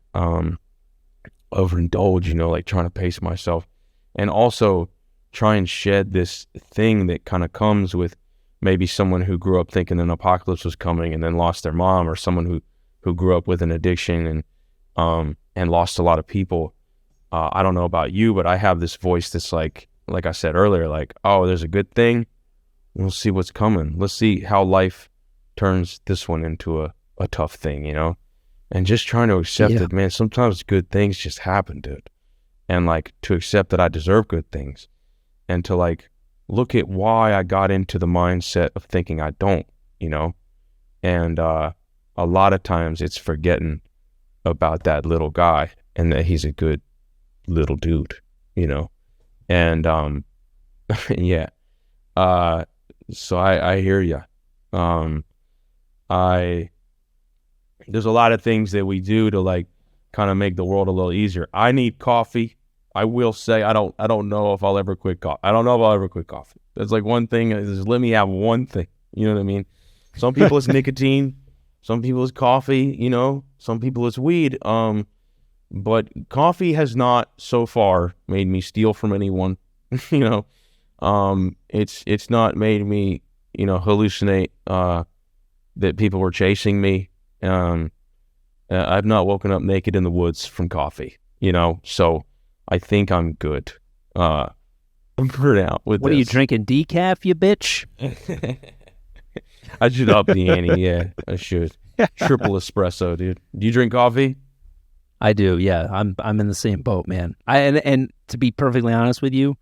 overindulge, you know, like trying to pace myself, and also try and shed this thing that kind of comes with maybe someone who grew up thinking an apocalypse was coming and then lost their mom, or someone who grew up with an addiction and lost a lot of people. I don't know about you, but I have this voice that's like I said earlier, like, oh, there's a good thing. We'll see what's coming. Let's see how life turns this one into a tough thing, you know? And just trying to accept that, man, sometimes good things just happen, dude. And like to accept that I deserve good things, and to like look at why I got into the mindset of thinking I don't, you know? And a lot of times it's forgetting about that little guy and that he's a good little dude, you know? And yeah. So I hear you. There's a lot of things that we do to like kind of make the world a little easier. I need coffee. I will say I don't know if I'll ever quit coffee. I don't know if I'll ever quit coffee. That's like one thing is, let me have one thing. You know what I mean? Some people it's nicotine, some people it's coffee, you know, some people it's weed. But coffee has not so far made me steal from anyone. You know, it's not made me, you know, hallucinate that people were chasing me. I've not woken up naked in the woods from coffee, you know, so I think I'm good for now with What this. are you drinking, decaf, you bitch? I should up the ante, yeah, I should. Triple espresso, dude. Do you drink coffee? I do, yeah. I'm in the same boat, man. And to be perfectly honest with you,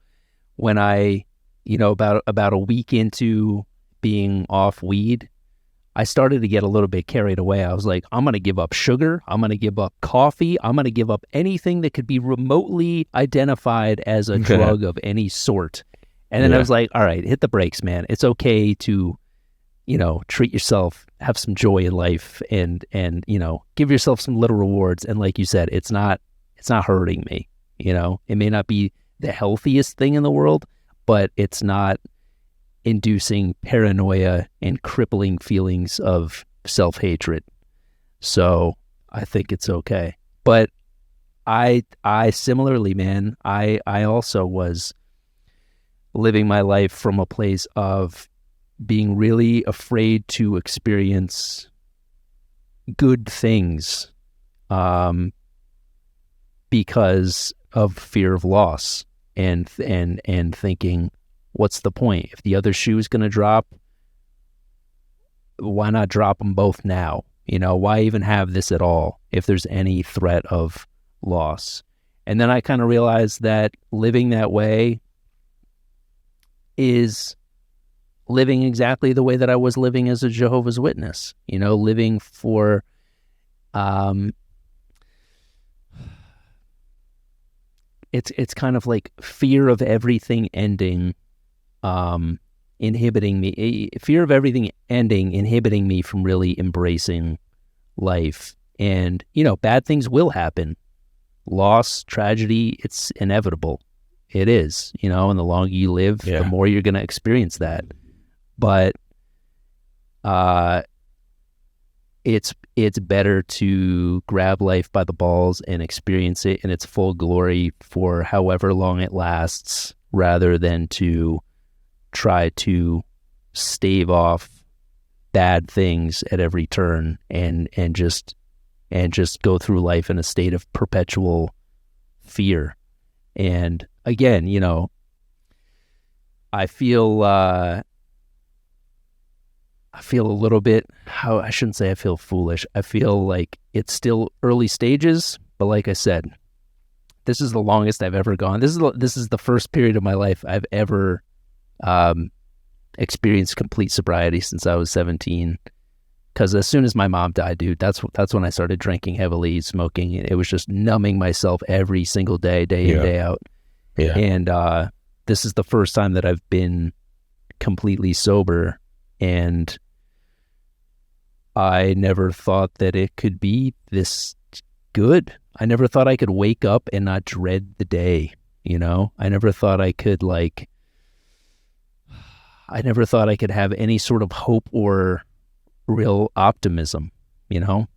when I, you know, about a week into being off weed, I started to get a little bit carried away. I was like, I'm going to give up sugar. I'm going to give up coffee. I'm going to give up anything that could be remotely identified as a drug of any sort. And then I was like, all right, hit the brakes, man. It's okay to, you know, treat yourself, have some joy in life, and you know, give yourself some little rewards. And like you said, it's not hurting me. You know, it may not be the healthiest thing in the world, but it's not inducing paranoia and crippling feelings of self-hatred. So I think it's okay. But I similarly, man, I also was living my life from a place of being really afraid to experience good things because of fear of loss, and thinking, what's the point? If the other shoe is going to drop, why not drop them both now? You know, why even have this at all if there's any threat of loss? And then I kind of realized that living that way is living exactly the way that I was living as a Jehovah's Witness, you know, living for, it's kind of like fear of everything ending, inhibiting me, fear of everything ending, inhibiting me from really embracing life. And, you know, bad things will happen. Loss, tragedy, it's inevitable. It is, you know, and the longer you live, the more you're going to experience that. But it's better to grab life by the balls and experience it in its full glory for however long it lasts, rather than to try to stave off bad things at every turn and just go through life in a state of perpetual fear. And again, you know, I feel a little bit, I shouldn't say I feel foolish. I feel like it's still early stages, but like I said, this is the longest I've ever gone. This is the first period of my life I've ever experienced complete sobriety since I was 17. Because as soon as my mom died, dude, that's when I started drinking heavily, smoking. It was just numbing myself every single day in, day out. Yeah. And this is the first time that I've been completely sober, and I never thought that it could be this good. I never thought I could wake up and not dread the day, you know? I never thought I could have any sort of hope or real optimism, you know?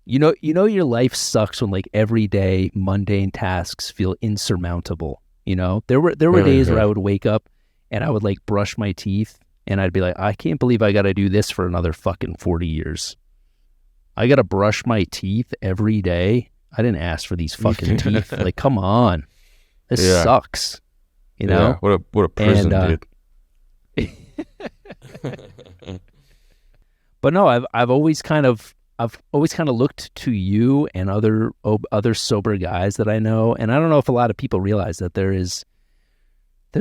You know your life sucks when like everyday mundane tasks feel insurmountable, you know? There were days where I would wake up and I would like brush my teeth and I'd be like, I can't believe I got to do this for another fucking 40 years. I got to brush my teeth every day. I didn't ask for these fucking teeth. Like, come on. This sucks. You know? Yeah. What a prison, dude. But no, I've always kind of looked to you and other sober guys that I know, and I don't know if a lot of people realize that there's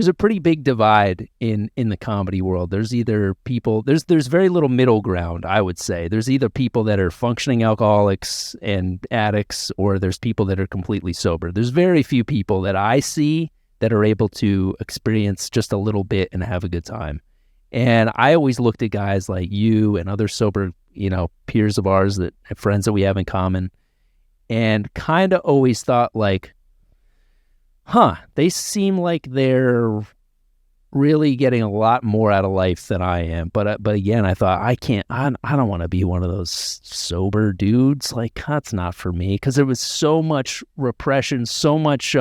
a pretty big divide in the comedy world. There's either people, there's very little middle ground, I would say. There's either people that are functioning alcoholics and addicts, or there's people that are completely sober. There's very few people that I see that are able to experience just a little bit and have a good time. And I always looked at guys like you and other sober, you know, peers of ours, that friends that we have in common, and kind of always thought like, they seem like they're really getting a lot more out of life than I am. But again, I thought, I don't want to be one of those sober dudes. Like, that's not for me, because there was so much repression, so much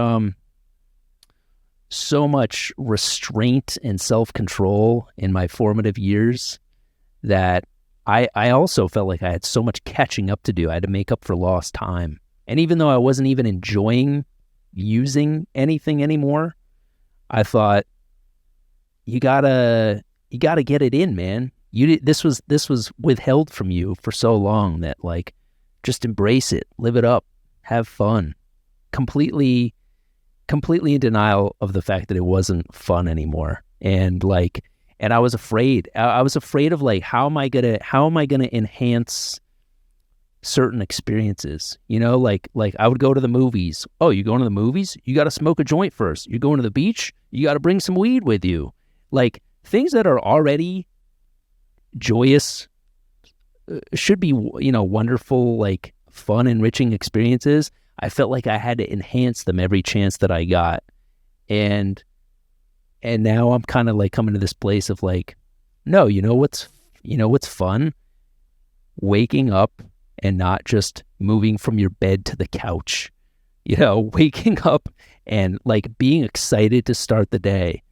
restraint and self-control in my formative years that I also felt like I had so much catching up to do. I had to make up for lost time. And even though I wasn't even enjoying using anything anymore, I thought, you gotta get it in, man. This was withheld from you for so long that, like, just embrace it, live it up, have fun. Completely in denial of the fact that it wasn't fun anymore. And I was afraid. I was afraid of like, how am I gonna enhance certain experiences? You know, like I would go to the movies. Oh, you going to the movies? You got to smoke a joint first. You're going to the beach? You got to bring some weed with you. Like, things that are already joyous, should be, you know, wonderful, like fun, enriching experiences. I felt like I had to enhance them every chance that I got. And now I'm kind of like coming to this place of like, no, you know what's fun? Waking up and not just moving from your bed to the couch, you know, waking up and like being excited to start the day,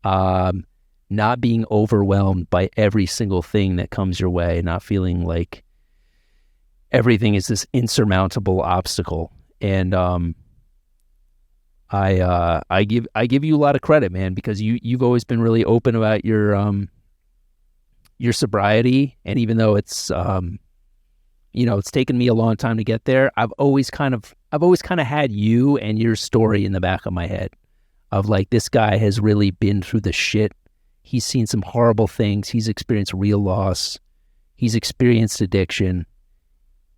not being overwhelmed by every single thing that comes your way, not feeling like everything is this insurmountable obstacle. And I give you a lot of credit, man, because you've always been really open about your sobriety, and even though it's you know, it's taken me a long time to get there, I've always kind of had you and your story in the back of my head of like, this guy has really been through the shit. He's seen some horrible things. He's experienced real loss. He's experienced addiction,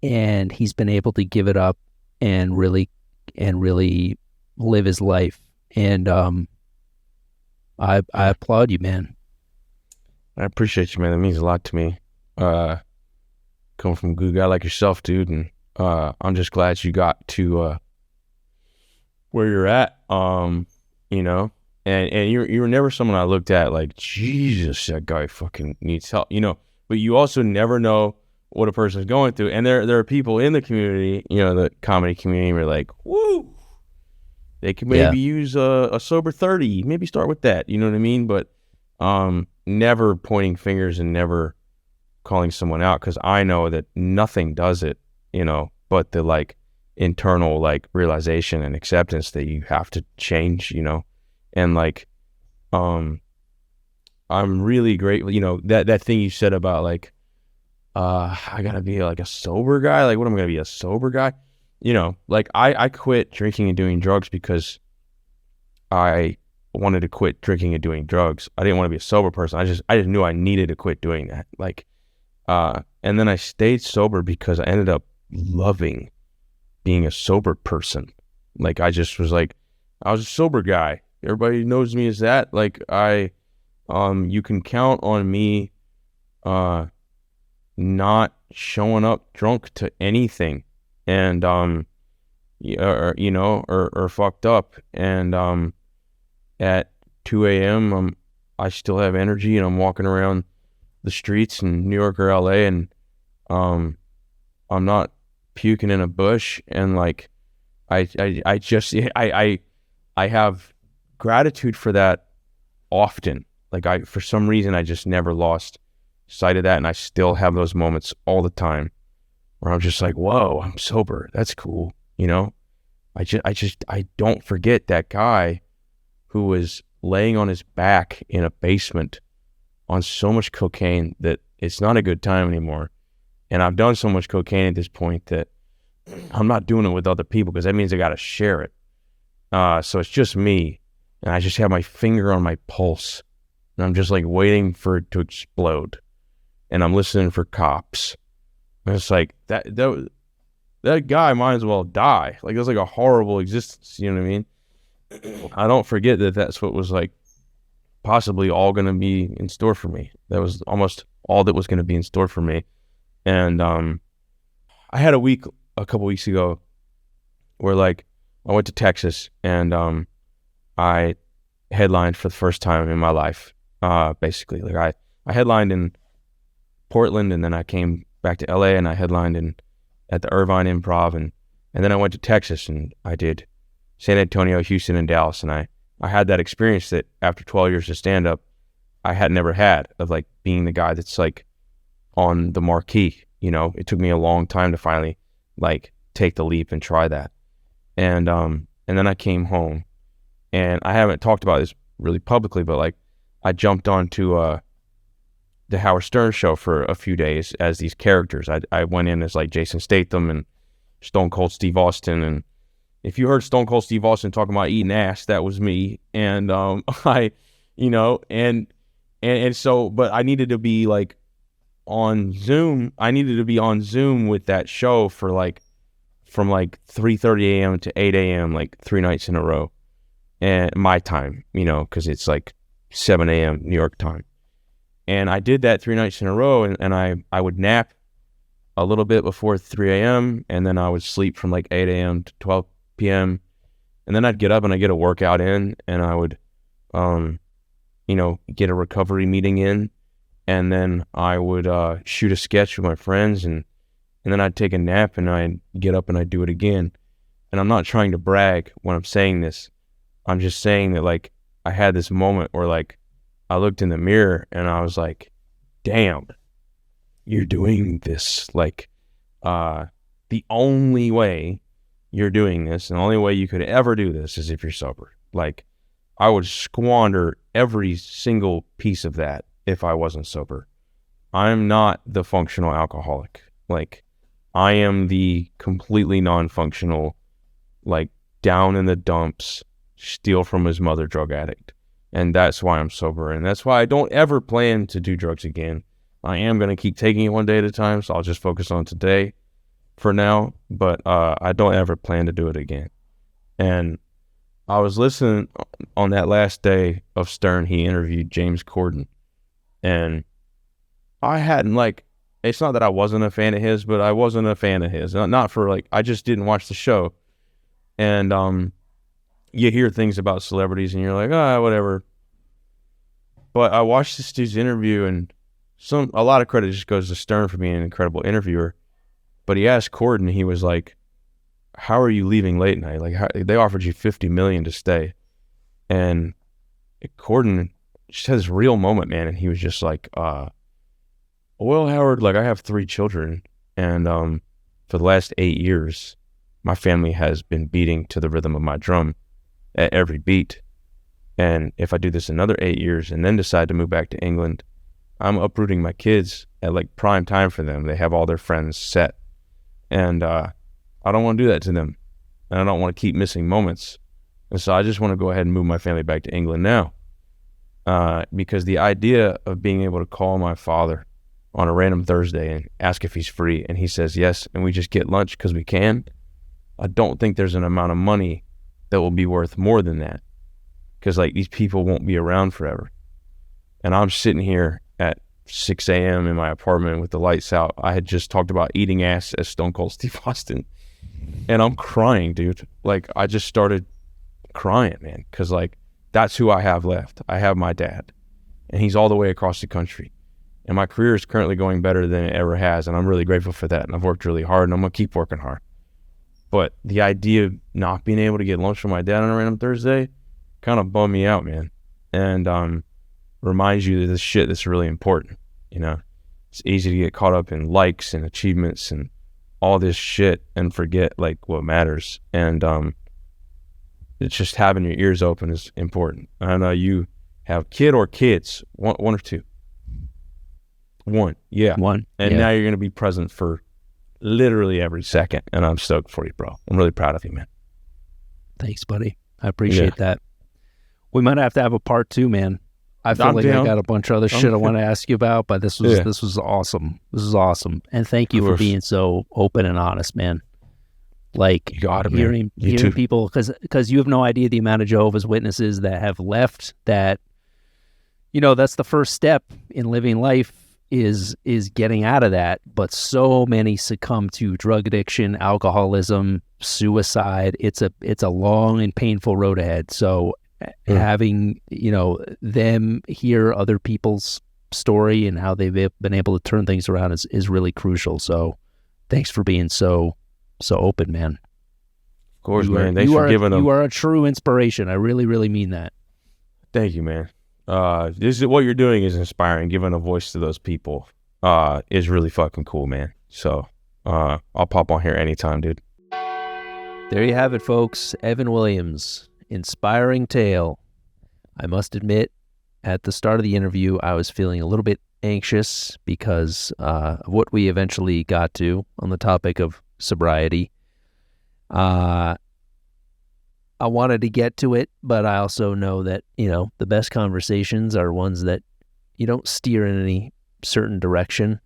and he's been able to give it up and really live his life. And I applaud you, man. I appreciate you, man. That means a lot to me. Coming from a good guy like yourself, dude, and I'm just glad you got to where you're at. You know, and you were never someone I looked at like, Jesus, that guy fucking needs help, you know. But you also never know what a person's going through, and there are people in the community, you know, the comedy community, where like, woo, they could maybe use a sober 30, maybe start with that, you know what I mean? But never pointing fingers and never calling someone out, because I know that nothing does it, you know, but the like internal like realization and acceptance that you have to change, you know. And like I'm really grateful, you know, that thing you said about like I gotta be like a sober guy, like what am I gonna be, a sober guy? like I quit drinking and doing drugs because I wanted to quit drinking and doing drugs. I didn't want to be a sober person. I just knew I needed to quit doing that. Like, and then I stayed sober because I ended up loving being a sober person. Like, I just was like, I was a sober guy. Everybody knows me as that. Like, you can count on me, not showing up drunk to anything, and, or fucked up. And, at 2 a.m., I still have energy, and I'm walking around the streets in New York or LA, and I'm not puking in a bush. And like, I have gratitude for that often. Like, for some reason, I just never lost sight of that, and I still have those moments all the time where I'm just like, whoa, I'm sober. That's cool. I don't forget that guy who was laying on his back in a basement on so much cocaine that it's not a good time anymore. And I've done so much cocaine at this point that I'm not doing it with other people, because that means I got to share it. So it's just me, and I just have my finger on my pulse, and I'm just like waiting for it to explode, and I'm listening for cops. And it's like, that guy might as well die. Like, that's like a horrible existence. You know what I mean? I don't forget that that's what was like possibly all going to be in store for me. That was almost all that was going to be in store for me. And I had a couple weeks ago where, like, I went to Texas, and I headlined for the first time in my life. Basically, like, I headlined in Portland, and then I came back to LA, and I headlined at the Irvine Improv, and then I went to Texas, and I did San Antonio, Houston, and Dallas. And I had that experience that after 12 years of stand-up, I had never had, of like being the guy that's like on the marquee. It took me a long time to finally like take the leap and try that. And then I came home, and I haven't talked about this really publicly, but like, I jumped onto the Howard Stern show for a few days as these characters. I went in as like Jason Statham and Stone Cold Steve Austin, and if you heard Stone Cold Steve Austin talking about eating ass, that was me. And so, but I needed to be like on Zoom. I needed to be on Zoom with that show for like, from like 3:30 a.m. to 8 a.m., like 3 nights in a row, and my time, because it's like 7 a.m. New York time. And I did that 3 nights in a row, and I would nap a little bit before 3 a.m., and then I would sleep from like 8 a.m. to 12 p.m. And then I'd get up and I'd get a workout in, and I would, get a recovery meeting in, and then I would shoot a sketch with my friends, and then I'd take a nap, and I'd get up and I'd do it again. And I'm not trying to brag when I'm saying this. I'm just saying that, like, I had this moment where, like, I looked in the mirror and I was like, damn, you're doing this. Like, the only way you're doing this, and the only way you could ever do this, is if you're sober. Like, I would squander every single piece of that if I wasn't sober. I'm not the functional alcoholic. Like, I am the completely non-functional, like, down in the dumps, steal from his mother drug addict. And that's why I'm sober, and that's why I don't ever plan to do drugs again. I am going to keep taking it one day at a time, so I'll just focus on today for now, but I don't ever plan to do it again. And I was listening on that last day of Stern. He interviewed James Corden, and I hadn't, like, it's not that I wasn't a fan of his, but I wasn't a fan of his. Not for, like, I just didn't watch the show. And you hear things about celebrities and you're like, whatever. But I watched this dude's interview, and a lot of credit just goes to Stern for being an incredible interviewer. But he asked Corden, he was like, how are you leaving late night? Like, they offered you $50 million to stay. And Corden just had this real moment, man. And he was just like, well, Howard, like, I have 3 children. And for the last 8 years, my family has been beating to the rhythm of my drum at every beat. And if I do this another 8 years and then decide to move back to England, I'm uprooting my kids at like prime time for them. They have all their friends set. And I don't want to do that to them. And I don't want to keep missing moments. And so I just want to go ahead and move my family back to England now. Because the idea of being able to call my father on a random Thursday and ask if he's free, and he says yes, and we just get lunch because we can, I don't think there's an amount of money that will be worth more than that. Because like these people won't be around forever. And I'm sitting here at 6 a.m. in my apartment with the lights out. I had just talked about eating ass as Stone Cold Steve Austin. And I'm crying, dude. Like, I just started crying, man. Because, like, that's who I have left. I have my dad. And he's all the way across the country. And my career is currently going better than it ever has. And I'm really grateful for that. And I've worked really hard. And I'm going to keep working hard. But the idea of not being able to get lunch with my dad on a random Thursday kind of bummed me out, man. And reminds you of this shit that's really important. You know, it's easy to get caught up in likes and achievements and all this shit and forget like what matters. And it's just having your ears open is important. I know you have kid or kids, one or two. One, yeah. One. And now you're going to be present for literally every second. And I'm stoked for you, bro. I'm really proud of you, man. Thanks, buddy. I appreciate that. We might have to have a part 2, man. I feel I'm like down. I got a bunch of other shit I want to ask you about, but this was awesome. This is awesome. And thank you for being so open and honest, man. Like, You got it, hearing too. people, because you have no idea the amount of Jehovah's Witnesses that have left, that, you know, that's the first step in living life is getting out of that. But so many succumb to drug addiction, alcoholism, suicide. It's a long and painful road ahead. So having, you know, them hear other people's story and how they've been able to turn things around is really crucial. So thanks for being so open, man. Of course, man. Thanks for giving them. You are a true inspiration. I really, really mean that. Thank you, man. This is what you're doing is inspiring. Giving a voice to those people is really fucking cool, man. So I'll pop on here anytime, dude. There you have it, folks. Evan Williams, inspiring tale. I must admit, at the start of the interview, I was feeling a little bit anxious because of what we eventually got to on the topic of sobriety. I wanted to get to it, but I also know that, you know, the best conversations are ones that you don't steer in any certain direction.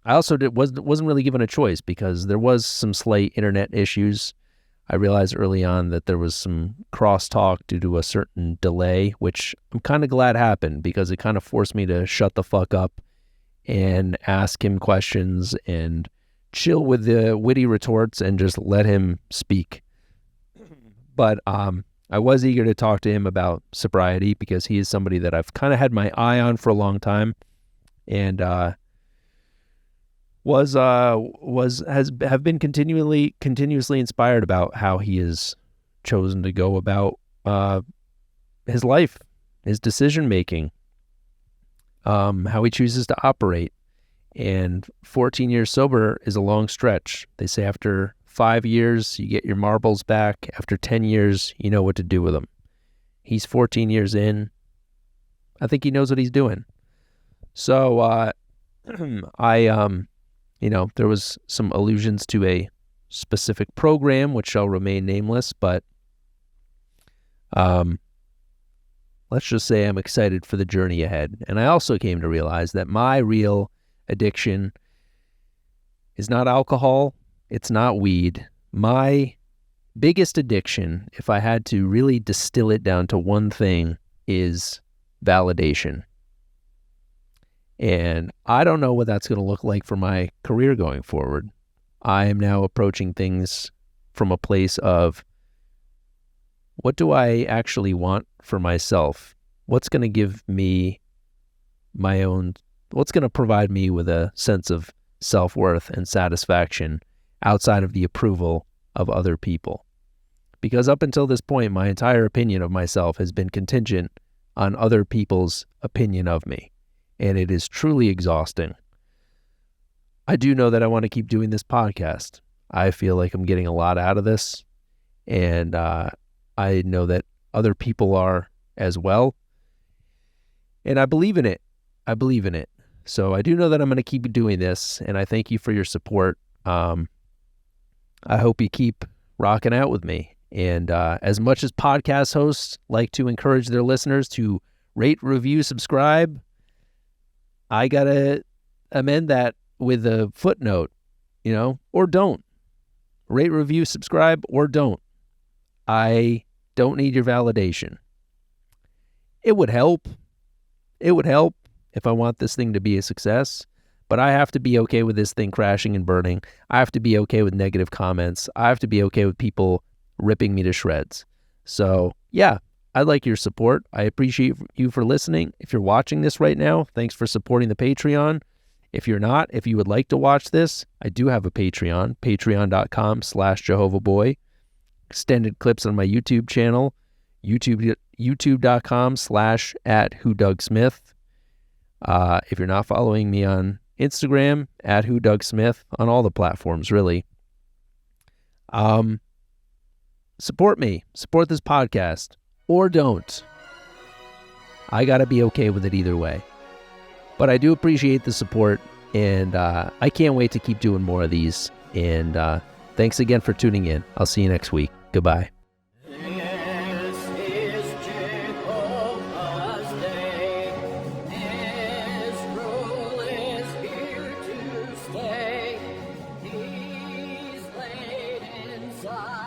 I also wasn't really given a choice because there was some slight internet issues. I realized early on that there was some crosstalk due to a certain delay, which I'm kind of glad happened because it kind of forced me to shut the fuck up and ask him questions and chill with the witty retorts and just let him speak. But I was eager to talk to him about sobriety because he is somebody that I've kind of had my eye on for a long time, and have been continuously inspired about how he has chosen to go about his life, his decision making, how he chooses to operate. And 14 years sober is a long stretch. They say after 5 years, you get your marbles back. After 10 years, you know what to do with them. He's 14 years in. I think he knows what he's doing. So you know, there was some allusions to a specific program, which shall remain nameless, but let's just say I'm excited for the journey ahead. And I also came to realize that my real addiction is not alcohol. It's not weed. My biggest addiction, if I had to really distill it down to one thing, is validation. And I don't know what that's going to look like for my career going forward. I am now approaching things from a place of, what do I actually want for myself? What's going to give me what's going to provide me with a sense of self-worth and satisfaction outside of the approval of other people? Because up until this point, my entire opinion of myself has been contingent on other people's opinion of me. And it is truly exhausting. I do know that I want to keep doing this podcast. I feel like I'm getting a lot out of this. And I know that other people are as well. And I believe in it. So I do know that I'm going to keep doing this. And I thank you for your support. I hope you keep rocking out with me. And as much as podcast hosts like to encourage their listeners to rate, review, subscribe, I got to amend that with a footnote, or don't. Rate, review, subscribe, or don't. I don't need your validation. It would help. It would help if I want this thing to be a success, but I have to be okay with this thing crashing and burning. I have to be okay with negative comments. I have to be okay with people ripping me to shreds. So, yeah, I'd like your support. I appreciate you for listening. If you're watching this right now, thanks for supporting the Patreon. If you're not, if you would like to watch this, I do have a Patreon, patreon.com/JehovahBoy. Extended clips on my YouTube channel, youtube.com/@WhoDougSmith. If you're not following me on Instagram, @WhoDougSmith, on all the platforms, really. Support me. Support this podcast. Or don't. I got to be okay with it either way. But I do appreciate the support, and I can't wait to keep doing more of these. And thanks again for tuning in. I'll see you next week. Goodbye. This is Jehovah's day. His rule is here to stay. He's laid inside.